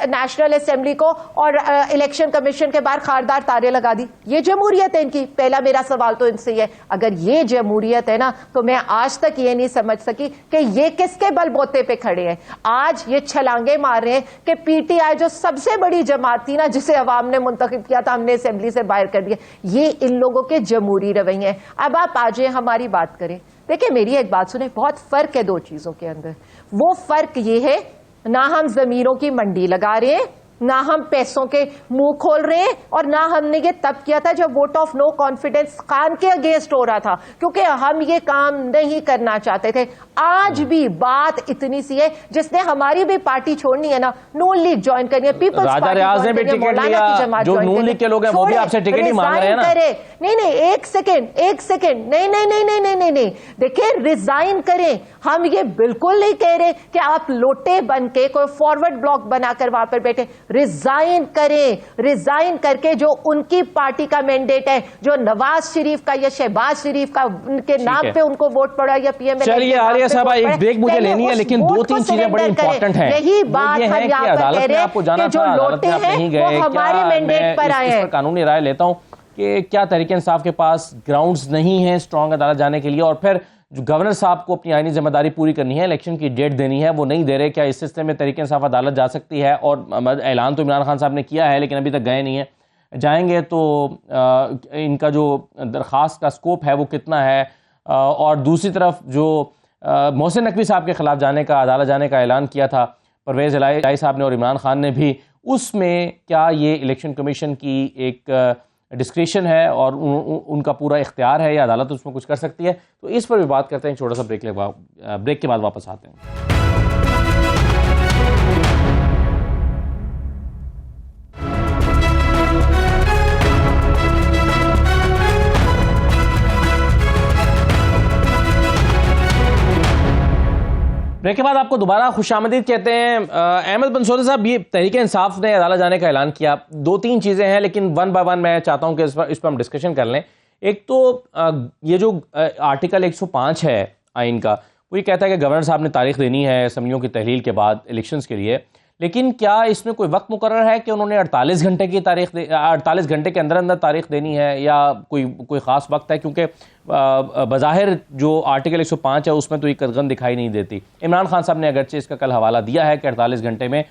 نیشنل اسمبلی کو اور الیکشن کمیشن کے باہر خاردار تالے لگا دی. یہ جمہوریت ہے ان کی؟ پہلا میرا سوال تو ان سے یہ ہے, اگر یہ جمہوریت ہے نا تو میں آج تک یہ نہیں سمجھ سکی کہ یہ کس کے بل بوتے پہ کھڑے ہیں. آج یہ چھلانگے مار رہے ہیں کہ پی ٹی آئی جو سب سے بڑی جماعت تھی نا جسے عوام نے منتخب کیا تھا ہم نے اسمبلی سے باہر کر دیا, یہ ان لوگوں کے جمہوری رویے ہیں. اب آپ آ جائیں ہماری بات کریں. دیکھیں میری ایک بات سنیں, بہت فرق ہے دو چیزوں کے اندر. وہ فرق یہ ہے نہ ہم زمینوں کی منڈی لگا رہے ہیں, نہ ہم پیسوں کے منہ کھول رہے ہیں, اور نہ ہم نے یہ تب کیا تھا جب vote of no confidence Khan کے اگینسٹ ہو رہا تھا, کیونکہ ہم یہ کام نہیں کرنا چاہتے تھے. آج بھی بات اتنی سی ہے جس نے ہماری بھی پارٹی چھوڑنی ہے نا, نون لیگ جوائن کرنی ہے, پیپلز راجہ ریاض نے بھی ٹکٹ لیا, جو نون لیگ کے لوگ ہیں وہ بھی آپ سے ٹکٹ ہی مانگ رہے ہیں نا. نہیں ایک سیکنڈ نہیں, دیکھیں ریزائن کریں. ہم یہ بالکل نہیں کہہ رہے کہ آپ لوٹے بن کے کوئی فارورڈ بلاک بنا کر وہاں پر بیٹھے. ریزائن کریں, ریزائن کر کے جو ان کی پارٹی کا مینڈیٹ ہے, جو نواز شریف کا یا شہباز شریف کا ان کے نام پہ ان کو ووٹ پڑا یا پی ایم ایل. چلیے عالیہ صاحبہ ایک بریک مجھے لینی ہے, لیکن دو تین چیزیں بڑی امپورٹنٹ ہیں. یہی بات ہم یہاں پر کہہ رہے ہیں کہ جو لوٹے ہیں وہ ہمارے مینڈیٹ پر آئے ہیں. قانونی رائے لیتا ہوں کہ کیا تحریک انصاف کے پاس گراؤنڈز نہیں ہیں اسٹرانگ عدالت جانے کے لیے, اور پھر جو گورنر صاحب کو اپنی آئینی ذمہ داری پوری کرنی ہے, الیکشن کی ڈیٹ دینی ہے, وہ نہیں دے رہے. کیا اس سلسلے میں تحریک انصاف عدالت جا سکتی ہے؟ اور اعلان تو عمران خان صاحب نے کیا ہے لیکن ابھی تک گئے نہیں ہیں, جائیں گے تو ان کا جو درخواست کا سکوپ ہے وہ کتنا ہے؟ اور دوسری طرف جو محسن نقوی صاحب کے خلاف جانے کا, عدالت جانے کا اعلان کیا تھا پرویز الہی صاحب نے اور عمران خان نے بھی, اس میں کیا یہ الیکشن کمیشن کی ایک ڈسکریشن ہے اور ان کا پورا اختیار ہے یا عدالت اس میں کچھ کر سکتی ہے؟ تو اس پر بھی بات کرتے ہیں. چھوٹا سا بریک کے بعد واپس آتے ہیں. بریک کے بعد آپ کو دوبارہ خوش آمدید کہتے ہیں. احمد بن سعودہ صاحب, یہ تحریک انصاف نے عدالت جانے کا اعلان کیا, دو تین چیزیں ہیں لیکن ون بائی ون میں چاہتا ہوں کہ اس پر ہم ڈسکشن کر لیں. ایک تو یہ جو آرٹیکل 105 ہے آئین کا, وہ یہ کہتا ہے کہ گورنر صاحب نے تاریخ دینی ہے اسمبلیوں کی تحلیل کے بعد الیکشنز کے لیے, لیکن کیا اس میں کوئی وقت مقرر ہے کہ انہوں نے 48 گھنٹے کی تاریخ 48 گھنٹے کے اندر اندر تاریخ دینی ہے یا کوئی خاص وقت ہے؟ کیونکہ بظاہر جو آرٹیکل 105 ہے اس میں تو یہ قدغن دکھائی نہیں دیتی. عمران خان صاحب نے اگرچہ اس کا کل حوالہ دیا ہے کہ 48 گھنٹے میں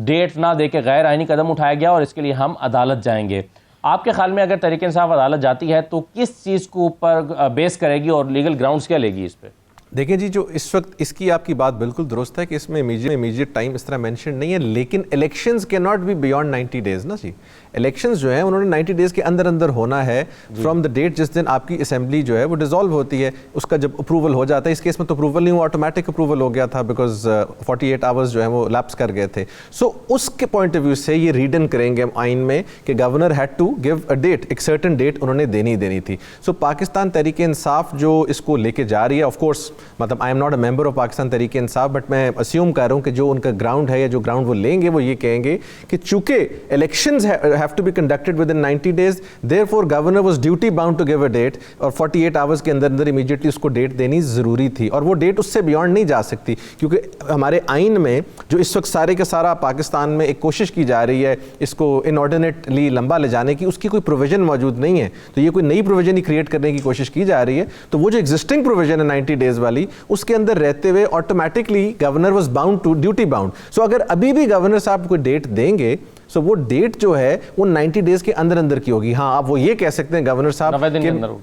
ڈیٹ نہ دے کے غیر آئینی قدم اٹھایا گیا اور اس کے لیے ہم عدالت جائیں گے. آپ کے خیال میں اگر تحریک انصاف عدالت جاتی ہے تو کس چیز کو اوپر بیس کرے گی اور لیگل گراؤنڈز کیا لے گی اس پہ؟ دیکھیں جی, جو اس وقت اس کی آپ کی بات بالکل درست ہے کہ اس میں امیجیٹ ٹائم اس طرح مینشن نہیں ہے, لیکن الیکشنز کی ناٹ بی بیونڈ 90 ڈیز نا جی. الیکشنز جو ہیں انہوں نے 90 ڈیز کے اندر اندر ہونا ہے فرام دا ڈیٹ جس دن آپ کی اسمبلی جو ہے وہ ڈیزالو ہوتی ہے, اس کا جب اپروول ہو جاتا ہے. اس کیس میں تو اپروول نہیں ہوا, آٹومیٹک اپروول ہو گیا تھا بیکاز 48 آورز جو ہیں وہ لیپس کر گئے تھے. سو اس کے پوائنٹ آف ویو سے یہ ریڈ ان کریں گے ہم آئین میں کہ governor had to give a date, ایک سرٹن ڈیٹ انہوں نے دینی تھی. سو پاکستان تحریک انصاف جو اس کو لے کے جا رہی ہے, آف کورس مطلب I am not a member of Pakistan Tehreek Insaf, but میں اسیوم کر رہا ہوں کہ جو ان کا گراؤنڈ ہے یا جو گراؤنڈ وہ لیں گے وہ یہ کہیں گے کہ چونکہ elections have to be conducted within 90 days, therefore governor was duty bound to give a date, اور 48 hours کے اندر اندر امیجیٹلی اس کو ڈیٹ دینی ضروری تھی, اور وہ ڈیٹ اس سے بیونڈ نہیں جا سکتی کیونکہ ہمارے آئین میں جو اس وقت سارے کا سارا پاکستان میں ایک کوشش کی جا رہی ہے اس کو انآرڈینیٹلی لمبا لے جانے کی, اس کی کوئی پروویژن موجود نہیں ہے. تو یہ کوئی نئی پروویژن ہی کریٹ کرنے کی کوشش کی جا رہی ہے. تو وہ جو ایگزسٹنگ پروویژن ہے 90 days والی, اس کے اندر رہتے ہوئے automatically governor was bound to duty bound. So اگر ابھی بھی گورنر صاحب کوئی ڈیٹ دیں گے سو وہ ڈیٹ جو ہے وہ 90 ڈیز کے اندر اندر کی ہوگی. ہاں آپ وہ یہ کہہ سکتے ہیں گورنر صاحب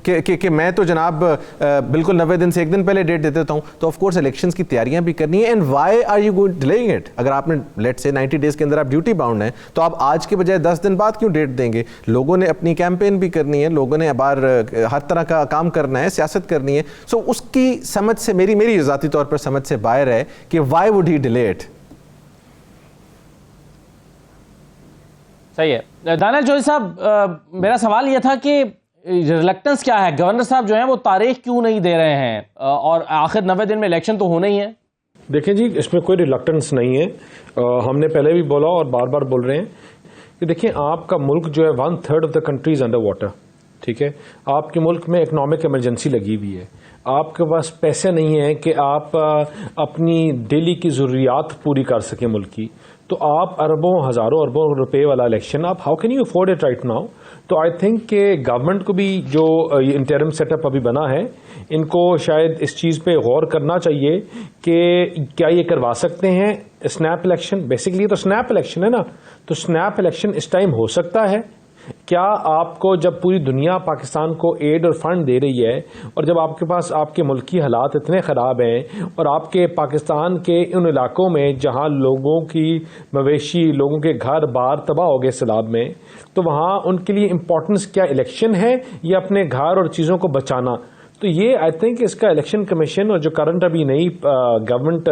کہ میں تو جناب بالکل 90 دن سے ایک دن پہلے ڈیٹ دے دیتا ہوں, تو آف کورس الیکشنز کی تیاریاں بھی کرنی ہے. And why are you going delaying it? اگر آپ نے لیٹ سے 90 ڈیز کے اندر آپ ڈیوٹی باؤنڈ ہیں تو آپ آج کے بجائے 10 دن بعد کیوں ڈیٹ دیں گے؟ لوگوں نے اپنی کیمپین بھی کرنی ہے, لوگوں نے بار ہر طرح کا کام کرنا ہے, سیاست کرنی ہے. سو اس کی سمجھ سے میری ذاتی طور پر سمجھ سے باہر ہے کہ Y would he delay it. صحیح ہے. دانیال جوہری صاحب, میرا سوال یہ تھا کہ ریلیکٹنس کیا ہے؟ گورنر صاحب جو ہیں وہ تاریخ کیوں نہیں دے رہے ہیں, اور آخر 90 دن میں الیکشن تو ہونا ہی ہے. دیکھیں جی, اس میں کوئی ریلیکٹنس نہیں ہے. ہم نے پہلے بھی بولا اور بار بار بول رہے ہیں کہ دیکھیں آپ کا ملک جو ہے 1/3 of the country is under water. ٹھیک ہے, آپ کے ملک میں اکنامک ایمرجنسی لگی ہوئی ہے, آپ کے پاس پیسے نہیں ہیں کہ آپ اپنی ڈیلی کی ضروریات پوری کر سکیں ملک کی, تو آپ اربوں ہزاروں اربوں روپے والا الیکشن آپ how can you afford it right now? تو آئی تھنک کہ گورنمنٹ کو بھی جو انٹرم سیٹ اپ ابھی بنا ہے, ان کو شاید اس چیز پہ غور کرنا چاہیے کہ کیا یہ کروا سکتے ہیں اسنیپ الیکشن. بیسکلی تو اسنیپ الیکشن ہے نا, تو اسنیپ الیکشن اس ٹائم ہو سکتا ہے. کیا آپ کو جب پوری دنیا پاکستان کو ایڈ اور فنڈ دے رہی ہے, اور جب آپ کے پاس آپ کے ملکی حالات اتنے خراب ہیں, اور آپ کے پاکستان کے ان علاقوں میں جہاں لوگوں کی مویشی, لوگوں کے گھر بار تباہ ہو گئے سیلاب میں, تو وہاں ان کے لیے امپورٹنس کیا الیکشن ہے یا اپنے گھر اور چیزوں کو بچانا؟ تو یہ آئی تھنک اس کا الیکشن کمیشن اور جو کرنٹ ابھی نئی گورنمنٹ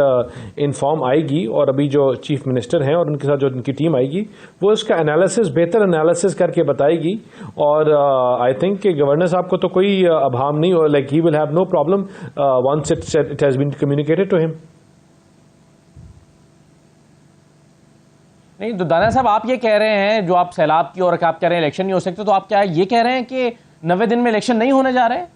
انفارم آئے گی, اور ابھی جو چیف منسٹر ہیں اور ان کے ساتھ جو ان کی ٹیم آئے گی, وہ اس کا انالیسس, بہتر انالیسس کر کے بتائے گی. اور آئی تھنک کہ گورنر صاحب کو تو کوئی ابہام نہیں, اور like he will have no problem once it has been communicated to ہم. نہیں تو دانیال صاحب, آپ یہ کہہ رہے ہیں جو آپ سیلاب کی اور آپ کہہ رہے ہیں الیکشن نہیں ہو سکتے, تو آپ کیا یہ کہہ رہے ہیں کہ 90 دن میں الیکشن نہیں ہونے جا رہے ہیں؟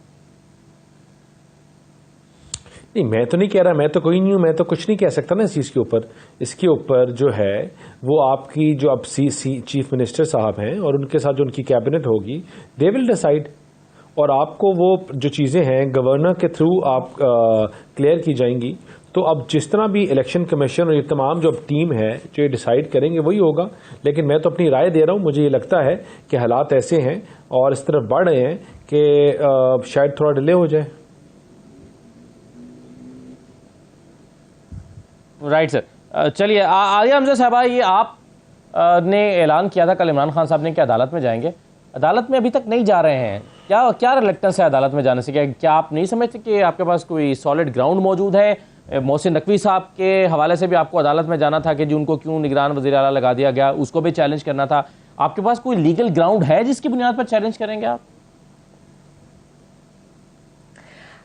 نہیں, میں تو نہیں کہہ رہا, میں تو کوئی نہیں ہوں, میں تو کچھ نہیں کہہ سکتا نا اس چیز کے اوپر. اس کے اوپر جو ہے وہ آپ کی جو اب چیف منسٹر صاحب ہیں اور ان کے ساتھ جو ان کی کیبنٹ ہوگی, دے ول ڈیسائیڈ. اور آپ کو وہ جو چیزیں ہیں گورنر کے تھرو آپ کلیئر کی جائیں گی. تو اب جس طرح بھی الیکشن کمیشن اور یہ تمام جو ٹیم ہے جو یہ ڈیسائیڈ کریں گے وہی ہوگا. لیکن میں تو اپنی رائے دے رہا ہوں, مجھے یہ لگتا ہے کہ حالات ایسے ہیں اور اس طرف بڑھ رہے ہیں کہ شاید تھوڑا ڈیلے ہو جائے. Right sir. چلیے عالیہ حمزہ صاحبہ, یہ آپ نے اعلان کیا تھا کل عمران خان صاحب نے کہ عدالت میں جائیں گے, عدالت میں ابھی تک نہیں جا رہے ہیں, کیا ریلیکٹنس ہے عدالت میں جانے سے؟ کیا آپ نہیں سمجھتے کہ آپ کے پاس کوئی سالڈ گراؤنڈ موجود ہے؟ محسن نقوی صاحب کے حوالے سے بھی آپ کو عدالت میں جانا تھا کہ جن کو کیوں نگران وزیر اعلیٰ لگا دیا گیا, اس کو بھی چیلنج کرنا تھا. آپ کے پاس کوئی لیگل گراؤنڈ ہے جس کی بنیاد پر چیلنج کریں گے آپ؟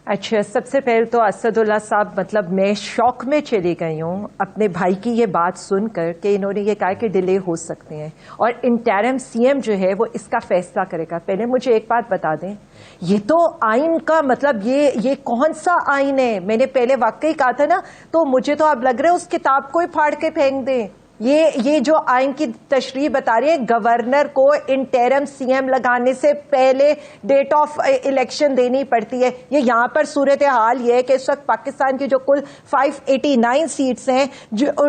اچھا, سب سے پہلے تو اسد اللہ صاحب, مطلب میں شوق میں چلی گئی ہوں اپنے بھائی کی یہ بات سن کر کہ انہوں نے یہ کہا کہ ڈیلے ہو سکتے ہیں اور انٹرم سی ایم جو ہے وہ اس کا فیصلہ کرے گا. پہلے مجھے ایک بات بتا دیں, یہ تو آئین کا مطلب یہ کون سا آئین ہے؟ میں نے پہلے واقعی کہا تھا نا, تو مجھے تو اب لگ رہا ہے اس کتاب کو ہی پھاڑ کے پھینک دیں. یہ جو آئین کی تشریح بتا رہی ہے, گورنر کو انٹرم سی ایم لگانے سے پہلے ڈیٹ آف الیکشن دینی پڑتی ہے. یہ یہاں پر صورتحال یہ ہے کہ اس وقت پاکستان کی جو کل 589 سیٹس ہیں,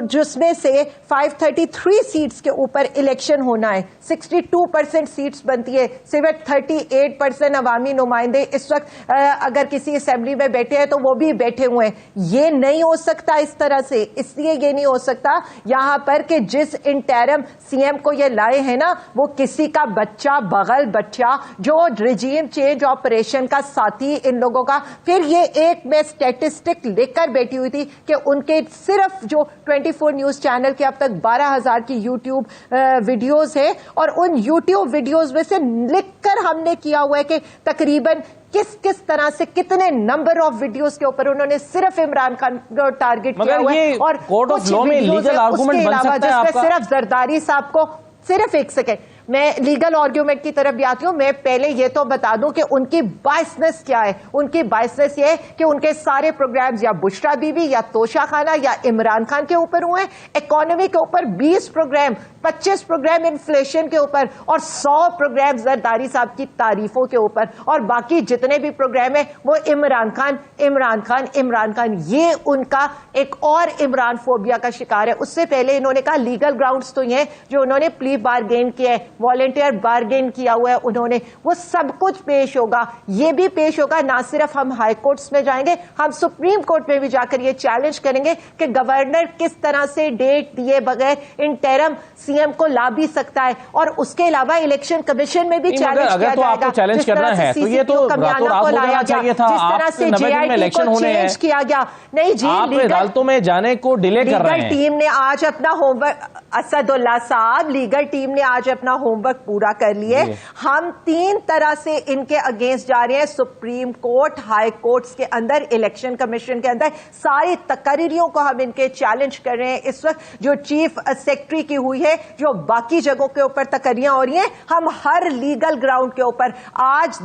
جس میں سے 533 سیٹس کے اوپر الیکشن ہونا ہے, 62% سیٹس بنتی ہے, صرف 38% عوامی نمائندے اس وقت اگر کسی اسمبلی میں بیٹھے ہیں تو وہ بھی بیٹھے ہوئے ہیں. یہ نہیں ہو سکتا اس طرح سے. اس لیے یہ نہیں ہو سکتا یہاں پر کہ جس انٹرم سی ایم کو یہ لائے ہیں نا, وہ کسی کا بچہ, بغل بچہ, جو رجیم چینج آپریشن کا ساتھی ان لوگوں کا. پھر یہ ایک میں اسٹیٹسٹک لے کر بیٹھی ہوئی تھی کہ ان کے صرف جو 24 نیوز چینل کے اب تک 12,000 کی یوٹیوب ویڈیوز ہیں, اور ان یوٹیوب ویڈیوز میں سے لکھ کر ہم نے کیا ہوا ہے کہ تقریباً کس طرح سے کتنے نمبر آف ویڈیوز کے اوپر انہوں نے صرف عمران خان کو ٹارگٹ کیا ہوا ہے. اور کورٹ آف لا میں لیگل آرگومنٹ بن سکتا ہے آپ کا؟ صرف زرداری صاحب کو, صرف ایک سیکنڈ, میں لیگل آرگیومنٹ کی طرف بھی آتی ہوں. میں پہلے یہ تو بتا دوں کہ ان کی بائسنس کیا ہے. ان کی بائسنس یہ ہے کہ ان کے سارے پروگرامز یا بشرا بی بی یا توشا خانہ یا عمران خان کے اوپر ہوئے ہیں. اکانومی کے اوپر 20 پروگرام, 25 پروگرام انفلیشن کے اوپر, اور 100 پروگرام زرداری صاحب کی تعریفوں کے اوپر, اور باقی جتنے بھی پروگرام ہیں وہ عمران خان عمران خان عمران خان. یہ ان کا ایک اور عمران فوبیا کا شکار ہے. اس سے پہلے انہوں نے کہا لیگل گراؤنڈز تو یہ جو انہوں نے پلی بارگین کیا ہے, والنٹیئر بارگین کیا ہوا ہے انہوں نے, وہ سب کچھ پیش ہوگا. یہ بھی پیش ہوگا, نہ صرف ہم ہائی کورٹس میں جائیں گے, ہم سپریم کورٹ میں بھی جا کر یہ چیلنج کریں گے کہ گورنر کس طرح سے ڈیٹ دیے بغیر انٹرم سی ایم کو لا بھی سکتا ہے. اور اس کے علاوہ الیکشن کمیشن میں بھی چیلنج کیا جائے گا. چیلنج کرنا ہے تو یہ تو راتوں رات ہونا چاہیے تھا. جس طرح سے جے آئی ٹی کو چینج کیا گیا. نہیں جی, آپ عدالتوں میں جانے کو ڈیلے کر رہے ہیں. لیگل ٹیم نے آج اپنا ہوم ورک, اسد اللہ صاحب, لیگل ٹیم نے آج اپنا ہوم ورک پورا کر لیے. ہم 3 طرح سے ان کے اگینسٹ جا رہے ہیں, سپریم کورٹ, ہائی کورٹس کے اندر, الیکشن کمیشن کے اندر. ساری تقرریوں کو ہم ان کے چیلنج کر رہے ہیں. اس وقت جو چیف سیکرٹری کی ہوئی ہے, جو باقی جگہوں کے اوپر تقرریاں ہو رہی ہیں, ہم ہر لیگل گراؤنڈ کے اوپر, آج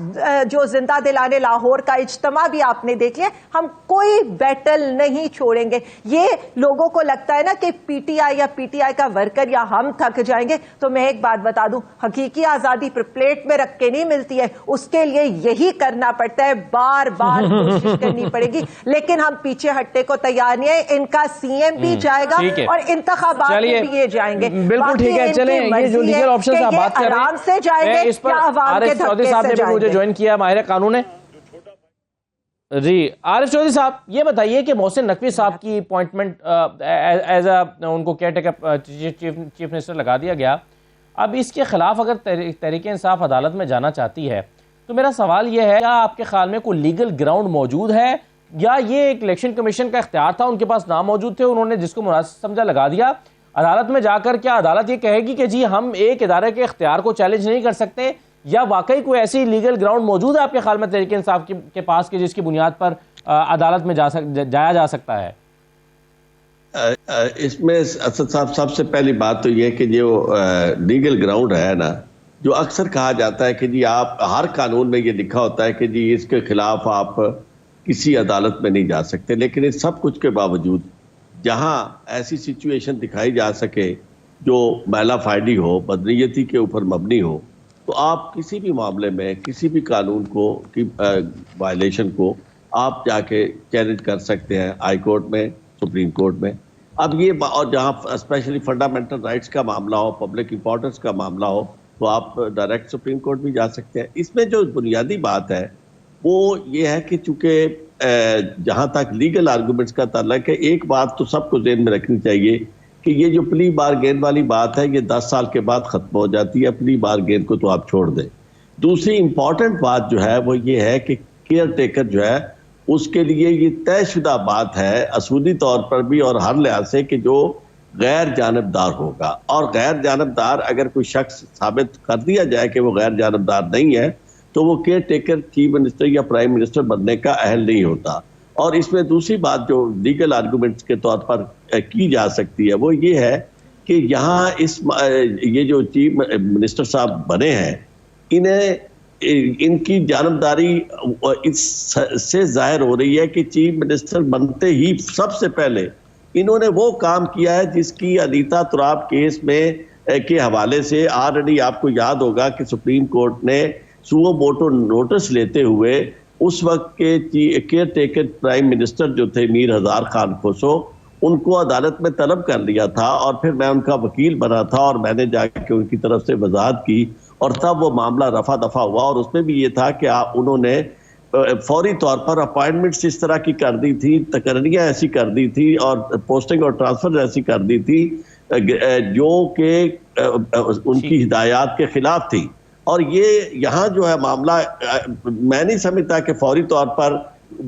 جو زندہ دلانے لاہور کا اجتماع بھی آپ نے دیکھ لیا, ہم کوئی بیٹل نہیں چھوڑیں گے. یہ لوگوں کو لگتا ہے نا کہ پی ٹی آئی یا پی ٹی آئی کا ورکر یا ہم تھک جائیں گے, تو میں ایک بات بتا دوں, حقیقی آزادی پر پلیٹ میں رکھ کے نہیں ملتی ہے. اس کے لیے یہی کرنا پڑتا ہے, بار بار کوشش کرنی پڑے گی. لیکن ہم پیچھے ہٹنے کو تیار نہیں ہے. ان کا سی ایم بھی جائے گا اور انتخابات میں بھی یہ جائیں گے. بالکل ٹھیک ہے, چلیں یہ جو لیگل آپشن آپ بات کر رہے ہیں آرام سے جائیں گے یا عوام کے دھکے صاحب سے نے بھی مجھے جوائن کیا, ماہر قانون ہے. جی عارف چودھری صاحب, یہ بتائیے کہ محسن نقوی صاحب کی اپوائنٹمنٹ ایز اے ان کو کیئر ٹیکر چیف منسٹر لگا دیا گیا. اب اس کے خلاف اگر تحریک انصاف عدالت میں جانا چاہتی ہے تو میرا سوال یہ ہے, کیا آپ کے خیال میں کوئی لیگل گراؤنڈ موجود ہے, یا یہ ایک الیکشن کمیشن کا اختیار تھا, ان کے پاس نام موجود تھے, انہوں نے جس کو مناسب سمجھا لگا دیا. عدالت میں جا کر کیا عدالت یہ کہے گی کہ جی ہم ایک ادارے کے اختیار کو چیلنج نہیں کر سکتے, یا واقعی کوئی ایسی لیگل گراؤنڈ موجود ہے آپ کے خیال میں تحریک انصاف کے پاس کہ جس کی بنیاد پر عدالت میں جایا جا سکتا ہے؟ اس میں اسد صاحب سب سے پہلی بات تو یہ کہ جو لیگل گراؤنڈ ہے نا, جو اکثر کہا جاتا ہے کہ جی آپ, ہر قانون میں یہ لکھا ہوتا ہے کہ جی اس کے خلاف آپ کسی عدالت میں نہیں جا سکتے, لیکن اس سب کچھ کے باوجود جہاں ایسی سچویشن دکھائی جا سکے جو میلا فائڈی ہو, بدنیتی کے اوپر مبنی ہو, تو آپ کسی بھی معاملے میں کسی بھی قانون کو کی وائلیشن کو آپ جا کے چیلنج کر سکتے ہیں ہائی کورٹ میں, سپریم کورٹ میں. اب یہ اور جہاں اسپیشلی فنڈامنٹل رائٹس کا معاملہ ہو, پبلک امپورٹنس کا معاملہ ہو, تو آپ ڈائریکٹ سپریم کورٹ بھی جا سکتے ہیں. اس میں جو بنیادی بات ہے وہ یہ ہے کہ چونکہ جہاں تک لیگل آرگومنٹس کا تعلق ہے, ایک بات تو سب کو ذہن میں رکھنی چاہیے کہ یہ جو پلی بارگین والی بات ہے یہ 10 سال کے بعد ختم ہو جاتی ہے. پلی بارگین کو تو آپ چھوڑ دیں. دوسری امپورٹنٹ بات جو ہے وہ یہ ہے کہ کیئر ٹیکر جو ہے اس کے لیے یہ طے شدہ بات ہے اصولی طور پر بھی اور ہر لحاظ سے کہ جو غیر جانبدار ہوگا, اور غیر جانبدار اگر کوئی شخص ثابت کر دیا جائے کہ وہ غیر جانبدار نہیں ہے تو وہ کیئر ٹیکر چیف منسٹر یا پرائم منسٹر بننے کا اہل نہیں ہوتا. اور اس میں دوسری بات جو لیگل آرگومنٹس کے طور پر کی جا سکتی ہے وہ یہ ہے کہ یہاں یہ جو چیف منسٹر صاحب بنے ہیں, ان کی جانبداری اس سے ظاہر ہو رہی ہے کہ چیف منسٹر بنتے ہی سب سے پہلے انہوں نے وہ کام کیا ہے جس کی انیتا تراب کیس میں کے حوالے سے آلریڈی آپ کو یاد ہوگا کہ سپریم کورٹ نے سو موٹو نوٹس لیتے ہوئے اس وقت کے کیئر ٹیکر پرائم منسٹر جو تھے میر ہزار خان کھوسو, ان کو عدالت میں طلب کر لیا تھا, اور پھر میں ان کا وکیل بنا تھا اور میں نے جا کے ان کی طرف سے وضاحت کی, اور تب وہ معاملہ رفع دفع ہوا. اور اس میں بھی یہ تھا کہ انہوں نے فوری طور پر اپائنٹمنٹس اس طرح کی کر دی تھی, تقرریاں ایسی کر دی تھی, اور پوسٹنگ اور ٹرانسفر ایسی کر دی تھی جو کہ ان کی ہدایات کے خلاف تھی. اور یہ یہاں جو ہے معاملہ میں نہیں سمجھتا کہ فوری طور پر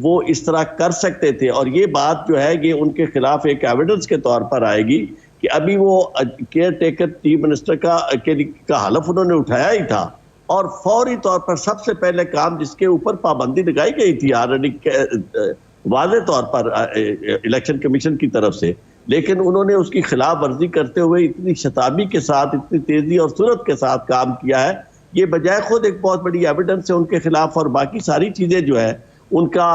وہ اس طرح کر سکتے تھے, اور یہ بات جو ہے یہ ان کے خلاف ایک ایویڈنس کے طور پر آئے گی کہ ابھی وہ کیئر ٹیکر چیف منسٹر کا حلف انہوں نے اٹھایا ہی تھا, اور فوری طور پر سب سے پہلے کام جس کے اوپر پابندی لگائی گئی تھی آلریڈی واضح طور پر الیکشن کمیشن کی طرف سے, لیکن انہوں نے اس کی خلاف ورزی کرتے ہوئے اتنی شتابی کے ساتھ، اتنی تیزی اور سرعت کے ساتھ کام کیا ہے، یہ بجائے خود ایک بہت بڑی ایویڈنس ہے ان کے خلاف، اور باقی ساری چیزیں جو ہے ان کا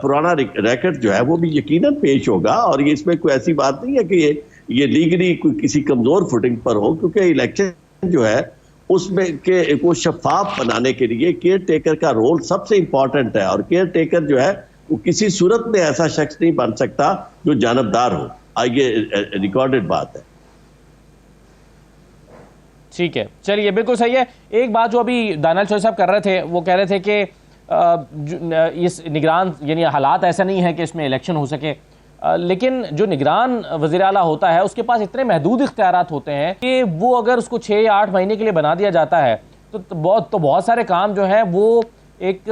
پرانا ریکارڈ جو ہے وہ بھی یقیناً پیش ہوگا، اور یہ اس میں کوئی ایسی بات نہیں ہے کہ یہ لیگلی کوئی کسی کمزور فوٹنگ پر ہو، کیونکہ الیکشن جو ہے اس میں کو شفاف بنانے کے لیے کیئر ٹیکر کا رول سب سے امپورٹنٹ ہے، اور کیئر ٹیکر جو ہے وہ کسی صورت میں ایسا شخص نہیں بن سکتا جو جانبدار ہو، یہ ریکارڈڈ بات ہے۔ ٹھیک ہے، چلیے بالکل صحیح ہے۔ ایک بات جو ابھی دانیال چودھری صاحب کر رہے تھے، وہ کہہ رہے تھے کہ اس نگران یعنی حالات ایسا نہیں ہے کہ اس میں الیکشن ہو سکے، لیکن جو نگران وزیر اعلیٰ ہوتا ہے اس کے پاس اتنے محدود اختیارات ہوتے ہیں کہ وہ اگر اس کو 6 یا 8 مہینے کے لیے بنا دیا جاتا ہے تو بہت سارے کام جو ہیں وہ ایک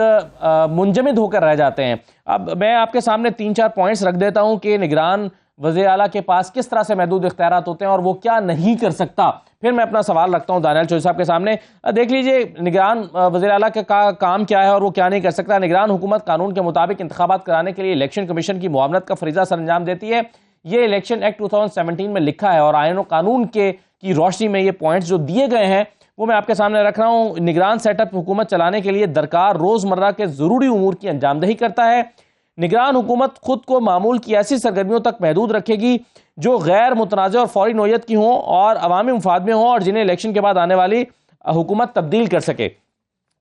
منجمد ہو کر رہ جاتے ہیں۔ اب میں آپ کے سامنے 3-4 پوائنٹس رکھ دیتا ہوں کہ نگران وزیر اعلیٰ کے پاس کس طرح سے محدود اختیارات ہوتے ہیں اور وہ کیا نہیں کر سکتا، پھر میں اپنا سوال رکھتا ہوں دانیال چودھری صاحب کے سامنے۔ دیکھ لیجئے نگران وزیر اعلیٰ کا کام کیا ہے اور وہ کیا نہیں کر سکتا۔ نگران حکومت قانون کے مطابق انتخابات کرانے کے لیے الیکشن کمیشن کی معاونت کا فریضہ سر انجام دیتی ہے۔ یہ الیکشن ایکٹ 2017 میں لکھا ہے، اور آئین و قانون کی روشنی میں یہ پوائنٹس جو دیے گئے ہیں وہ میں آپ کے سامنے رکھ رہا ہوں۔ نگران سیٹ اپ حکومت چلانے کے لیے درکار روزمرہ کے ضروری امور کی انجام دہی کرتا ہے۔ نگران حکومت خود کو معمول کی ایسی سرگرمیوں تک محدود رکھے گی جو غیر متنازع اور فوری نوعیت کی ہوں اور عوامی مفاد میں ہوں اور جنہیں الیکشن کے بعد آنے والی حکومت تبدیل کر سکے۔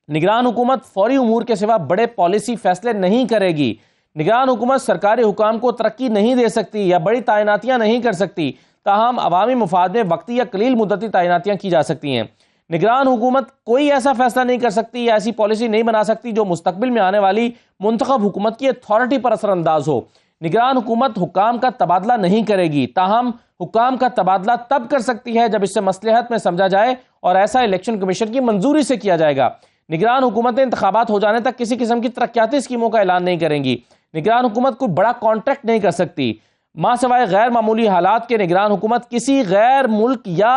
نگران حکومت فوری امور کے سوا بڑے پالیسی فیصلے نہیں کرے گی۔ نگران حکومت سرکاری حکام کو ترقی نہیں دے سکتی یا بڑی تعیناتیاں نہیں کر سکتی، تاہم عوامی مفاد میں وقتی یا قلیل مدتی تعیناتیاں کی جا سکتی ہیں۔ نگران حکومت کوئی ایسا فیصلہ نہیں کر سکتی یا ایسی پالیسی نہیں بنا سکتی جو مستقبل میں آنے والی منتخب حکومت کی اتھارٹی پر اثر انداز ہو۔ نگران حکومت حکام کا تبادلہ نہیں کرے گی، تاہم حکام کا تبادلہ تب کر سکتی ہے جب اس سے مصلحت میں سمجھا جائے اور ایسا الیکشن کمیشن کی منظوری سے کیا جائے گا۔ نگران حکومتیں انتخابات ہو جانے تک کسی قسم کی ترقیاتی اسکیموں کا اعلان نہیں کریں گی۔ نگران حکومت کوئی بڑا کانٹریکٹ نہیں کر سکتی۔ ماں سوائے غیر معمولی حالات کے نگران حکومت کسی غیر ملک یا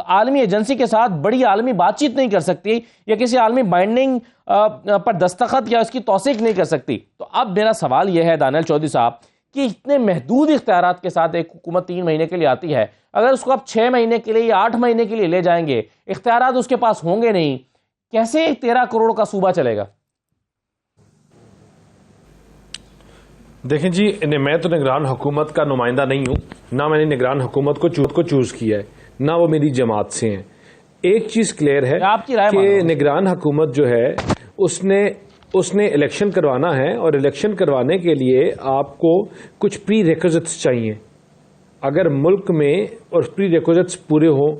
عالمی ایجنسی کے ساتھ بڑی عالمی بات چیت نہیں کر سکتی یا کسی عالمی بائنڈنگ پر دستخط یا اس کی توثیق نہیں کر سکتی۔ تو اب میرا سوال یہ ہے دانیال چودھری صاحب کہ اتنے محدود اختیارات کے ساتھ ایک حکومت 3 مہینے کے لیے آتی ہے، اگر اس کو آپ 6 مہینے کے لیے یا 8 مہینے کے لیے لے جائیں گے، اختیارات اس کے پاس ہوں گے نہیں، کیسے 13 کروڑ کا صوبہ چلے گا؟ دیکھیں جی، میں تو نگران حکومت کا نمائندہ نہیں ہوں، نہ میں نے نگران حکومت کو چوز کیا ہے، نہ وہ میری جماعت سے ہیں۔ ایک چیز کلیئر ہے کہ نگران حکومت جو ہے اس نے الیکشن کروانا ہے، اور الیکشن کروانے کے لیے آپ کو کچھ پری ریکوزٹس چاہیے۔ اگر ملک میں اور پری ریکوزٹس پورے ہوں،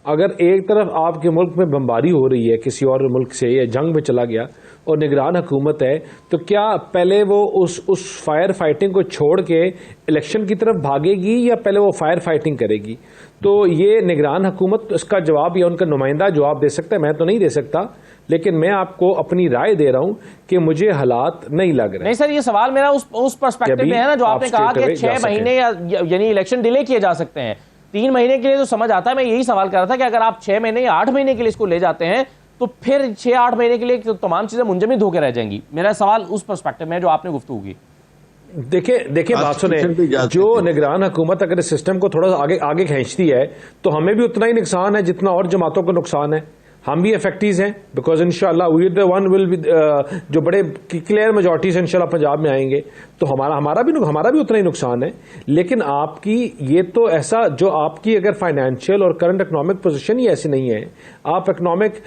اگر ایک طرف آپ کے ملک میں بمباری ہو رہی ہے کسی اور ملک سے یا جنگ میں چلا گیا اور نگران حکومت ہے، تو کیا پہلے وہ اس فائر فائٹنگ کو چھوڑ کے الیکشن کی طرف بھاگے گی یا پہلے وہ فائر فائٹنگ کرے گی؟ تو یہ نگران حکومت اس کا جواب یا ان کا نمائندہ جواب دے سکتا ہے، میں تو نہیں دے سکتا، لیکن میں آپ کو اپنی رائے دے رہا ہوں کہ مجھے حالات نہیں لگ رہے۔ نہیں سر، یہ سوال میرا اس پرسپیکٹو میں ہے نا جو آپ نے کہا کہ 6 مہینے یعنی الیکشن ڈیلے کیے جا سکتے ہیں، 3 مہینے کے لیے تو سمجھ آتا ہے۔ میں یہی سوال کر رہا تھا کہ اگر آپ 6 مہینے یا 8 مہینے کے لیے اس کو لے جاتے ہیں تو پھر 6-8 مہینے کے لیے تمام چیزیں منجمد ہو کے رہ جائیں گی۔ میرا سوال اس پرسپیکٹو میں جو آپ نے گفتگو کی۔ دیکھیں بات سنیں، جو نگران حکومت اگر اس سسٹم کو تھوڑا سا آگے کھینچتی ہے تو ہمیں بھی اتنا ہی نقصان ہے جتنا اور جماعتوں کو نقصان ہے، ہم بھی افیکٹیز ہیں، بیکاز انشاءاللہ وی دی ون ول بی جو بڑے کلیئر میجورٹی سے انشاءاللہ پنجاب میں آئیں گے، تو ہمارا بھی اتنا ہی نقصان ہے۔ لیکن آپ کی یہ تو ایسا جو آپ کی اگر فائنینشیل اور کرنٹ اکنامک پوزیشن ہی ایسی نہیں ہے، آپ اکنامک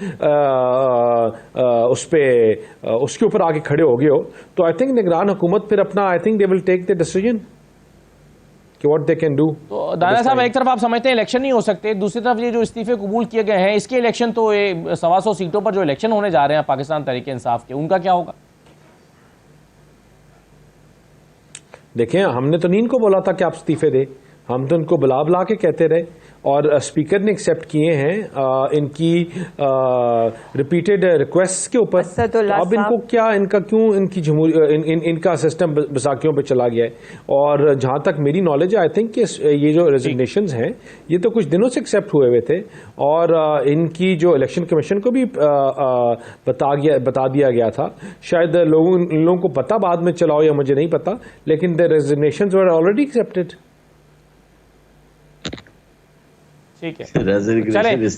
اس کے اوپر آگے کھڑے ہو گئے ہو، تو آئی تھنک نگران حکومت پھر اپنا I think they will take the decision کہ what they can do۔ تو دانا صاحب ایک طرف آپ سمجھتے ہیں الیکشن نہیں ہو سکتے، دوسری طرف یہ جو استعفے قبول کیے گئے ہیں اس کے الیکشن تو 100 سیٹوں پر جو الیکشن ہونے جا رہے ہیں پاکستان تحریک انصاف کے، ان کا کیا ہوگا؟ دیکھیں، ہم نے تو نہیں ان کو بولا تھا کہ آپ استعفے دیں، ہم تو ان کو بلا کے کہتے رہے، اور اسپیکر نے ایکسیپٹ کیے ہیں ان کی ریپیٹڈ ریکویسٹ کے اوپر۔ اب ان کو کیا ان کا سسٹم بساکیوں پہ چلا گیا ہے، اور جہاں تک میری نالج ہے آئی تھنک کہ یہ جو ریزگنیشنز ہیں یہ تو کچھ دنوں سے ایکسیپٹ ہوئے تھے، اور ان کی جو الیکشن کمیشن کو بھی بتا دیا گیا تھا، شاید ان لوگوں کو پتا بعد میں چلاؤ یا مجھے نہیں پتا، لیکن the resignations were already accepted۔ ٹھیک ہے چلیں،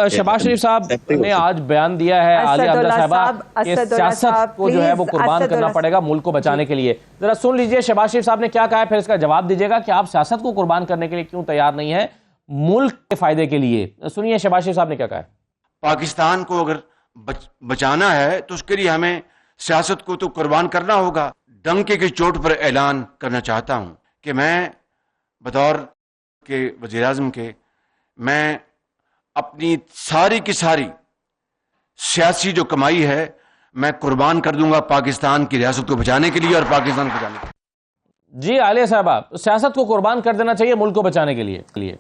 شہباز شریف صاحب نے آج بیان دیا ہے عالیہ حمزہ صاحبہ کہ سیاست کو جو ہے وہ قربان کرنا پڑے گا ملک کو بچانے کے لیے. ذرا سن لیجئے شہباز شریف صاحب نے کیا کہا ہے، پھر اس کا جواب دیجیے گا کہ آپ سیاست کو قربان کرنے کے لیے کیوں تیار نہیں ہیں ملک کے فائدے کے لیے. سنیے شہباز شریف صاحب نے کیا کہا ہے. پاکستان کو اگر بچانا ہے تو اس کے لیے ہمیں سیاست کو تو قربان کرنا ہوگا. ڈنکے کی چوٹ پر اعلان کرنا چاہتا ہوں کہ میں بطور کے وزیر اعظم کے میں اپنی ساری کی ساری سیاسی جو کمائی ہے میں قربان کر دوں گا پاکستان کی ریاست کو بچانے کے لیے اور پاکستان کو بچانے کے لیے. جی عالیہ صاحبہ، سیاست کو قربان کر دینا چاہیے ملک کو بچانے کے لیے.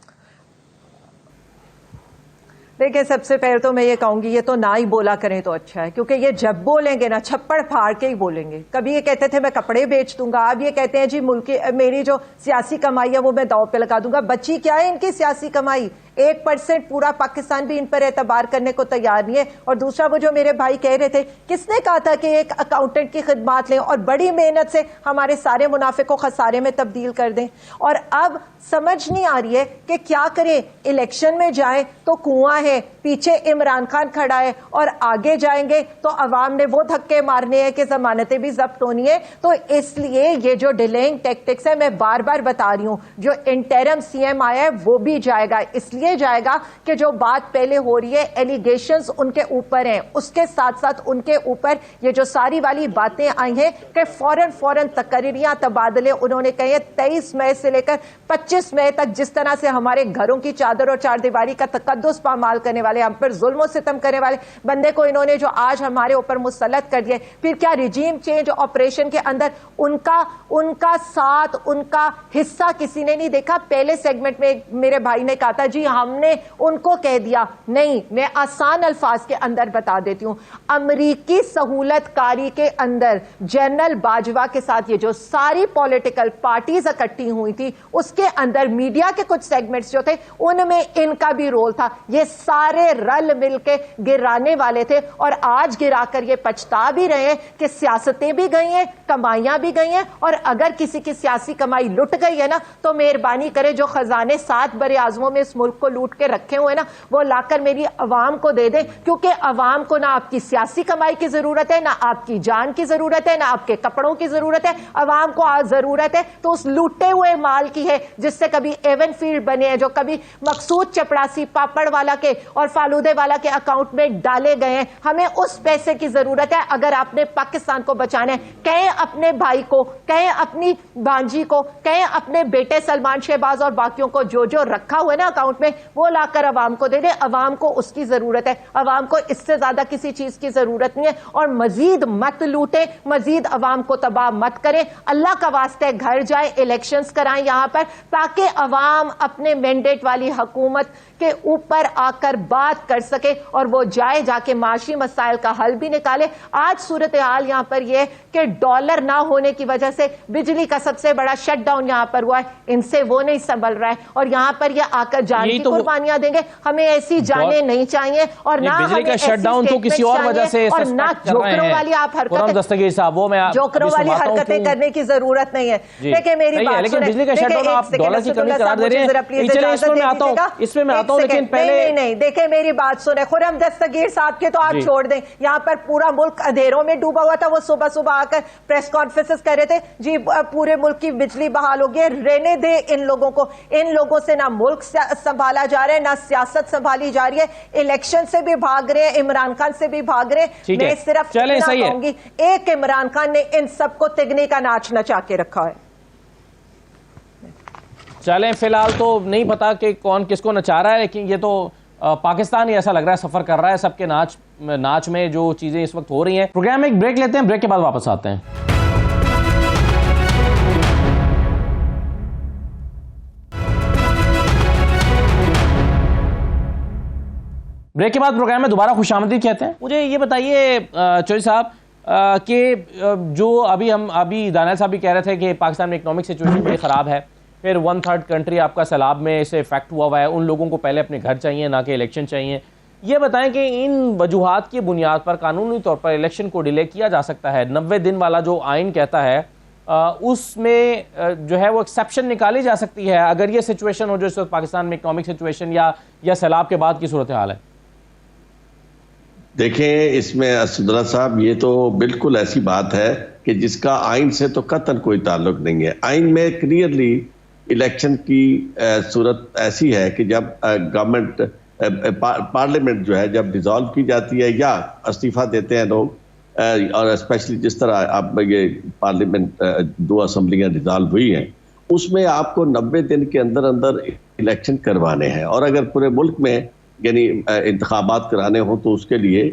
دیکھیں، سب سے پہلے تو میں یہ کہوں گی یہ تو نہ ہی بولا کریں تو اچھا ہے، کیونکہ یہ جب بولیں گے نا چھپڑ پھاڑ کے ہی بولیں گے. کبھی یہ کہتے تھے میں کپڑے بیچ دوں گا، اب یہ کہتے ہیں جی ملک میری جو سیاسی کمائی ہے وہ میں داؤ پہ لگا دوں گا. بچی کیا ہے ان کی سیاسی کمائی؟ 1% پورا پاکستان بھی ان پر اعتبار کرنے کو تیار نہیں ہے. اور دوسرا وہ جو میرے بھائی کہہ رہے تھے، کس نے کہا تھا کہ ایک اکاؤنٹنٹ کی خدمات لیں اور بڑی محنت سے ہمارے سارے منافع کو خسارے میں تبدیل کر دیں؟ اور اب سمجھ نہیں آ رہی ہے کہ کیا کریں. الیکشن میں جائیں تو کنواں ہے، پیچھے عمران خان کھڑا ہے، اور آگے جائیں گے تو عوام نے وہ دھکے مارنے ہیں کہ ضمانتیں بھی ضبط ہونی ہے. تو اس لیے یہ جو ڈیلیئنگ ٹیکٹکس ہے، میں بار بار بتا رہی ہوں، جو انٹرم سی ایم آیا ہے وہ بھی جائے گا. اس لیے جائے گا کہ جو بات پہلے ہو رہی ہے ایلیگیشنز ان کے اوپر ہیں، اس کے ساتھ ساتھ ان کے اوپر یہ جو ساری والی باتیں آئی ہیں کہ فوراً تقرریاں تبادلے انہوں نے کہے ہیں 23 مئی سے لے کر 25 مئی تک جس طرح سے ہمارے گھروں کی چادر اور چار دیواری کا تقدس پامال کرنے والے، ہم پر ظلم و ستم کرنے والے بندے کو انہوں نے جو آج ہمارے اوپر مسلط کر دیا. پھر کیا رجیم چینج آپریشن کے اندر ان کا ساتھ، ان کا حصہ کسی نے نہیں دیکھا؟ پہلے سیگمنٹ میں میرے بھائی نے کہا تھا جی ہم نے ان کو کہہ دیا. نہیں، میں آسان الفاظ کے اندر بتا دیتی ہوں. امریکی سہولت کاری کے اندر جنرل باجوہ کے ساتھ یہ جو ساری پولیٹیکل پارٹیز اکٹھی ہوئی تھی، اس کے اندر میڈیا کے کچھ سیگمنٹس جو تھے ان میں ان کا بھی رول تھا. یہ سارے رل مل کے گرانے والے تھے، اور آج گرا کر یہ پچھتا بھی رہے ہیں کہ سیاستیں بھی گئی ہیں، کمائیاں بھی گئی ہیں. اور اگر کسی کی سیاسی کمائی لٹ گئی ہے نا تو مہربانی کرے جو خزانے 7 بر اعظموں میں اس ملک کو لوٹ کے رکھے ہوئے نا وہ لا کر میری عوام کو دے دیں، کیونکہ عوام کو نہ آپ کی سیاسی کمائی کی ضرورت ہے، نہ آپ کی جان کی ضرورت ہے، نہ آپ کے کپڑوں کی ضرورت ہے. عوام کو آج ضرورت ہے تو اس لوٹے ہوئے مال کی ہے جس سے کبھی ایون فیلڈ بنے ہیں، جو کبھی مقصود چپڑاسی پاپڑ والا کے اور فالودے والا کے اکاؤنٹ میں ڈالے گئے ہیں. ہمیں اس پیسے کی ضرورت ہے اگر آپ نے پاکستان کو بچانا ہے. کہیں اپنے بھائی کو، کہیں اپنی بانجی کو، کہیں اپنے بیٹے سلمان شہباز اور باقیوں کو جو رکھا ہوا ہے نا اکاؤنٹ میں وہ لا کر عوام کو دے دے. عوام کو اس کی ضرورت ہے، عوام کو اس سے زیادہ کسی چیز کی ضرورت نہیں ہے. اور مزید مت لوٹیں، مزید عوام کو تباہ مت کریں. اللہ کا واسطے گھر جائیں، الیکشنز کرائیں یہاں پر، تاکہ عوام اپنے مینڈیٹ والی حکومت کے اوپر آ کر بات کر سکے اور وہ جا کے معاشی مسائل کا حل بھی نکالے. آج صورتحال یہاں پر یہ کہ ڈالر نہ ہونے کی وجہ سے بجلی کا سب سے بڑا شٹ ڈاؤن یہاں پر ہوا ہے، ان سے وہ نہیں سنبھل رہا ہے، اور یہاں پر یہ آ کر جان کی قربانیاں دیں گے. ہمیں ایسی جانیں نہیں چاہیے، اور نہ بجلی کا شٹ ڈاؤن تو کسی اور وجہ سے، اور نہ جوکروں والی آپ حرکتیں، دستگیر صاحب وہ میں جوکروں والی حرکتیں کرنے کی ضرورت نہیں ہے. دیکھیں میری بات سنیں، بجلی کا شٹ ڈاؤن آپ ڈالر کی کمی قرار دے رہے ہیں. چلیں اس میں میں آتا ہوں لیکن پہلے نہیں دیکھیں میری بات سنیں. خرم دستگیر صاحب کے تو آپ چھوڑ دیں، یہاں پر پورا ملک اندھیروں میں ڈوبا ہوا تھا. وہ صبح آ کر پریس کانفرنس کر رہے تھے جی پورے ملک کی بجلی بحال ہو گئی. رہنے دے ان لوگوں کو، ان لوگوں سے نہ ملک سنبھالا جا رہا ہے، نہ سیاست سنبھالی جا رہی ہے. الیکشن سے بھی بھاگ رہے ہیں، عمران خان سے بھی بھاگ رہے ہیں. میں صرف اتنا کہوں گی، ایک عمران خان نے ان سب کو تگنے کا ناچ نچا کے رکھا ہے. چلیں فی الحال تو نہیں پتا کہ کون کس کو نچا رہا ہے، لیکن یہ تو پاکستان ہی ایسا لگ رہا ہے سفر کر رہا ہے سب کے ناچ میں جو چیزیں اس وقت ہو رہی ہیں. پروگرام میں ایک بریک لیتے ہیں، بریک کے بعد واپس آتے ہیں. بریک کے بعد پروگرام میں دوبارہ خوش آمدید کہتے ہیں. مجھے یہ بتائیے چوہدری صاحب کہ جو ابھی دانیال صاحب بھی کہہ رہے تھے کہ پاکستان میں اکنامک سچویشن بڑی خراب ہے، پھر 1/3 کنٹری آپ کا سیلاب میں سے افیکٹ ہوا ہے، ان لوگوں کو پہلے اپنے گھر چاہیے نہ کہ الیکشن چاہیے. یہ بتائیں کہ ان وجوہات کی بنیاد پر قانونی طور پر الیکشن کو ڈیلے کیا جا سکتا ہے؟ 90 دن والا جو آئین کہتا ہے اس میں جو ہے وہ ایکسیپشن نکالی جا سکتی ہے اگر یہ سچویشن ہو جو اس وقت پاکستان میں اکنامک سچویشن یا سیلاب کے بعد کی صورتحال ہے؟ دیکھیں اس میں اسداللہ صاحب یہ تو بالکل ایسی بات ہے کہ جس کا آئین سے تو قطعاً کوئی تعلق نہیں ہے. آئین میں کلیئرلی الیکشن کی صورت ایسی ہے کہ جب گورنمنٹ پارلیمنٹ جو ہے جب ڈیزالو کی جاتی ہے یا استعفیٰ دیتے ہیں لوگ، اور اسپیشلی جس طرح آپ یہ پارلیمنٹ 2 اسمبلیاں ڈیزالو ہوئی ہیں، اس میں آپ کو 90 دن کے اندر اندر الیکشن کروانے ہیں، اور اگر پورے ملک میں یعنی انتخابات کرانے ہوں تو اس کے لیے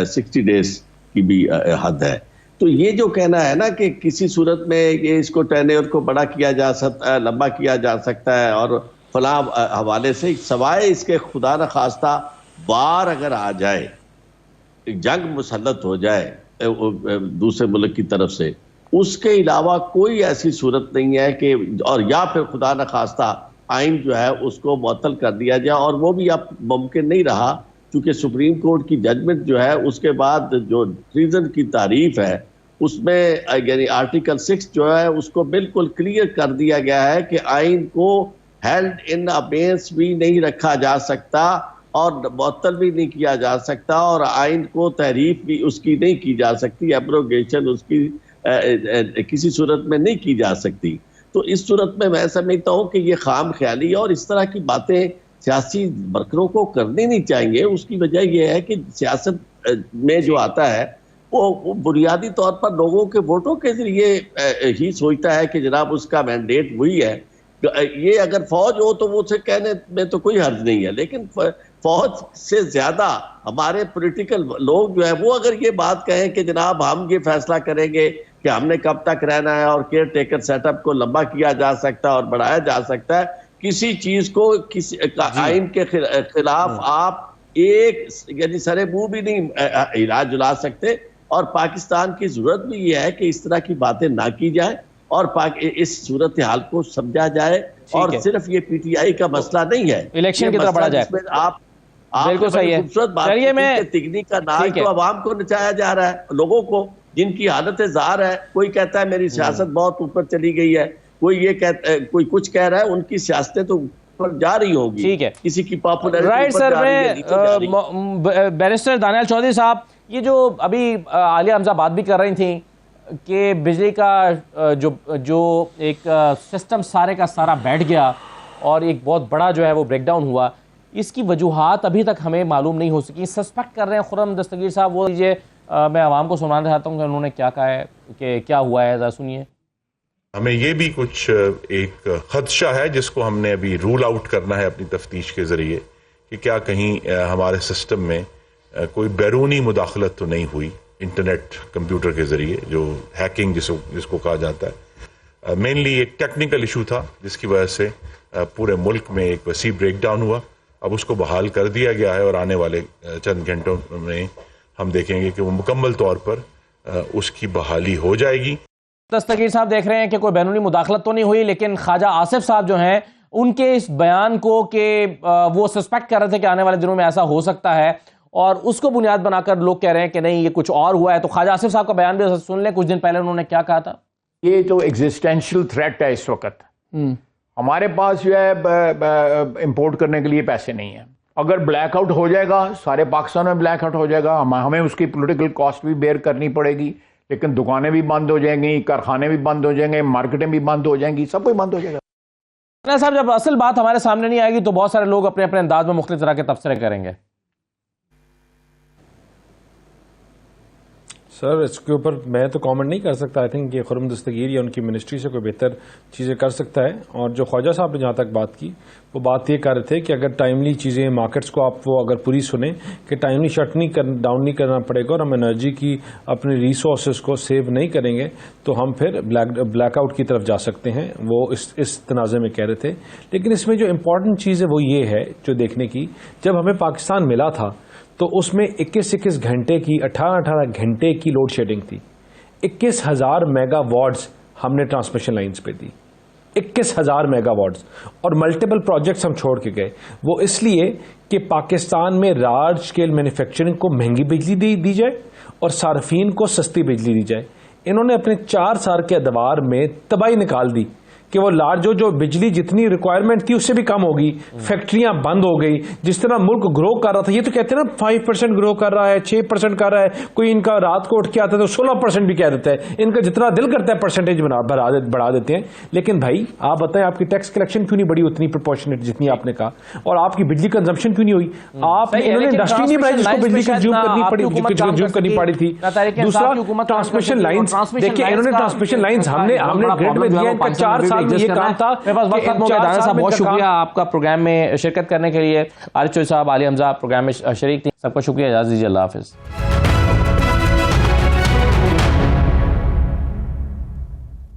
60 ڈیز کی بھی حد ہے. تو یہ جو کہنا ہے نا کہ کسی صورت میں یہ اس کو ٹینیور کو بڑا کیا جا سکتا ہے، لمبا کیا جا سکتا ہے اور فلاں حوالے سے، سوائے اس کے خدا نخواستہ بار اگر آ جائے، جنگ مسلط ہو جائے دوسرے ملک کی طرف سے، اس کے علاوہ کوئی ایسی صورت نہیں ہے کہ، اور یا پھر خدا نخواستہ آئین جو ہے اس کو معطل کر دیا جائے، اور وہ بھی اب ممکن نہیں رہا کیونکہ سپریم کورٹ کی ججمنٹ جو ہے اس کے بعد جو ٹریزن کی تعریف ہے اس میں یعنی آرٹیکل 6 جو ہے اس کو بالکل کلیئر کر دیا گیا ہے کہ آئین کو ہیلڈ ان ابینس بھی نہیں رکھا جا سکتا اور معطل بھی نہیں کیا جا سکتا، اور آئین کو تحریف بھی اس کی نہیں کی جا سکتی، ایبروگیشن اس کی کسی صورت میں نہیں کی جا سکتی. تو اس صورت میں سمجھتا ہوں کہ یہ خام خیالی ہے اور اس طرح کی باتیں سیاسی برکروں کو کرنی نہیں چاہیے. اس کی وجہ یہ ہے کہ سیاست میں جو آتا ہے وہ بنیادی طور پر لوگوں کے ووٹوں کے ذریعے ہی سوچتا ہے کہ جناب اس کا مینڈیٹ وہی ہے. یہ اگر فوج ہو تو وہ اسے کہنے میں تو کوئی حرج نہیں ہے، لیکن فوج سے زیادہ ہمارے پولیٹیکل لوگ جو ہے وہ اگر یہ بات کہیں کہ جناب ہم یہ فیصلہ کریں گے کہ ہم نے کب تک رہنا ہے اور کیئر ٹیکر سیٹ اپ کو لمبا کیا جا سکتا ہے اور بڑھایا جا سکتا ہے، کسی چیز کو کسی آئین کے خلاف آپ ایک یعنی سرے منہ بھی نہیں ہلا جلا سکتے. اور پاکستان کی ضرورت بھی یہ ہے کہ اس طرح کی باتیں نہ کی جائیں اور اس صورتحال کو سمجھا جائے، اور صرف یہ پی ٹی آئی کا مسئلہ نہیں ہے، الیکشن کی طرف بڑھا جائے. آپ بالکل صحیح ہے. خوبصورت بات تکنی کا ناز تو عوام کو نچایا جا رہا ہے، لوگوں کو جن کی حالت زار ہے. کوئی کہتا ہے میری سیاست بہت اوپر چلی گئی ہے، کوئی یہ کہتا ہے، کوئی کچھ کہہ رہا ہے، ان کی سیاستیں تو اوپر جا رہی ہوگی. ٹھیک ہے، کسی کی پاپولیرٹی رائٹ سر. میں بیرسٹر دانیال چودھری صاحب، یہ جو ابھی عالیہ حمزہ بات بھی کر رہی تھیں کہ بجلی کا جو ایک سسٹم سارے کا سارا بیٹھ گیا اور ایک بہت بڑا جو ہے وہ بریک ڈاؤن ہوا، اس کی وجوہات ابھی تک ہمیں معلوم نہیں ہو سکی. سسپیکٹ کر رہے ہیں خرم دستگیر صاحب، وہ لیجیے، میں عوام کو سنانا چاہتا ہوں کہ انہوں نے کیا کہا ہے کہ کیا ہوا ہے، ذرا سنیے. ہمیں یہ بھی کچھ ایک خدشہ ہے جس کو ہم نے ابھی رول آؤٹ کرنا ہے اپنی تفتیش کے ذریعے کہ کیا کہیں ہمارے سسٹم میں کوئی بیرونی مداخلت تو نہیں ہوئی انٹرنیٹ کمپیوٹر کے ذریعے، جو ہیکنگ جس کو کہا جاتا ہے. مینلی ایک ٹیکنیکل ایشو تھا جس کی وجہ سے پورے ملک میں ایک وسیع بریک ڈاؤن ہوا. اب اس کو بحال کر دیا گیا ہے اور آنے والے چند گھنٹوں میں ہم دیکھیں گے کہ وہ مکمل طور پر اس کی بحالی ہو جائے گی. دستگیر صاحب دیکھ رہے ہیں کہ کوئی بیرونی مداخلت تو نہیں ہوئی، لیکن خواجہ آصف صاحب جو ہیں ان کے اس بیان کو کہ وہ سسپیکٹ کر رہے تھے کہ آنے والے دنوں میں ایسا ہو سکتا ہے، اور اس کو بنیاد بنا کر لوگ کہہ رہے ہیں کہ نہیں یہ کچھ اور ہوا ہے. تو خواجہ آصف صاحب کا بیان بھی سن لیں، کچھ دن پہلے انہوں نے کیا کہا تھا. یہ تو ایگزسٹینشیل تھریٹ ہے اس وقت. ہمارے پاس جو ہے امپورٹ کرنے کے لیے پیسے نہیں ہیں. اگر بلیک آؤٹ ہو جائے گا، سارے پاکستان میں بلیک آؤٹ ہو جائے گا، ہمیں اس کی پولیٹیکل کاسٹ بھی بیئر کرنی پڑے گی. لیکن دکانیں بھی بند ہو جائیں گی، کارخانے بھی بند ہو جائیں گے، مارکیٹیں بھی بند ہو جائیں گی، سب کچھ بند ہو جائے گا. صاحب جب اصل بات ہمارے سامنے نہیں آئے گی تو بہت سارے لوگ اپنے اپنے انداز میں مختلف طرح کے تبصرے کریں گے. سر اس کے اوپر میں تو کامنٹ نہیں کر سکتا. آئی تھنک یہ خرم دستگیر یا ان کی منسٹری سے کوئی بہتر چیزیں کر سکتا ہے. اور جو خواجہ صاحب نے جہاں تک بات کی وہ بات یہ کر رہے تھے کہ اگر ٹائملی چیزیں مارکیٹس کو آپ وہ اگر پوری سنیں کہ ٹائملی شٹ نہیں ڈاؤن نہیں کرنا پڑے گا اور ہم انرجی کی اپنے ریسورسز کو سیو نہیں کریں گے تو ہم پھر بلیک آؤٹ کی طرف جا سکتے ہیں. وہ اس تنازع میں کہہ رہے تھے. لیکن اس میں جو امپورٹنٹ چیز ہے وہ یہ ہے جو دیکھنے کی، جب ہمیں پاکستان ملا تھا تو اس میں 21 گھنٹے کی 18 گھنٹے کی لوڈ شیڈنگ تھی. 21,000 میگا واٹس ہم نے ٹرانسمیشن لائنز پہ دی، 21,000 میگا واٹس. اور ملٹیپل پروجیکٹس ہم چھوڑ کے گئے، وہ اس لیے کہ پاکستان میں لارج اسکیل مینوفیکچرنگ کو مہنگی بجلی دی جائے اور صارفین کو سستی بجلی دی جائے. انہوں نے اپنے 4 سال کے ادوار میں تباہی نکال دی کہ وہ جو بجلی جتنی ریکوائرمنٹ تھی اس سے بھی کم ہوگی، فیکٹریاں بند ہو گئی، جس طرح ملک گرو کر رہا تھا، یہ تو کہتے ہیں نا 5% گرو کر رہا ہے، 6% کر رہا ہے، کوئی ان کا رات کو اٹھ کے آتا ہے تو 16% بھی کہہ دیتا ہے، ان کا جتنا دل کرتا ہے پرسنٹیج بڑھا دیتے ہیں. لیکن بھائی آپ بتائیں آپ کی ٹیکس کلیکشن کیوں نہیں بڑھی اتنی پرپورشنیٹ جتنی آپ نے کہا، اور آپ کی بجلی کنزمپشن کیوں نہیں ہوئی؟ آپ انہوں نے انڈسٹری نہیں بنائی جس کو بجلی کنزیوم کرنی پڑی تھی. دوسرا ٹرانسمیشن لائنز، دیکھیں انہوں نے ٹرانسمیشن لائنز ہم نے گریڈ میں دیا، ان کا 4 سال میں یہ کام تھا. میرے پاس وقت ختم ہو گیا. دانا صاحب بہت شکریہ آپ کا پروگرام میں شرکت کرنے کے لیے. عارف چوہدری صاحب، علی حمزہ پروگرام میں شریک تھے. سب کو شکریہ، اجازت دیجیے، اللہ حافظ.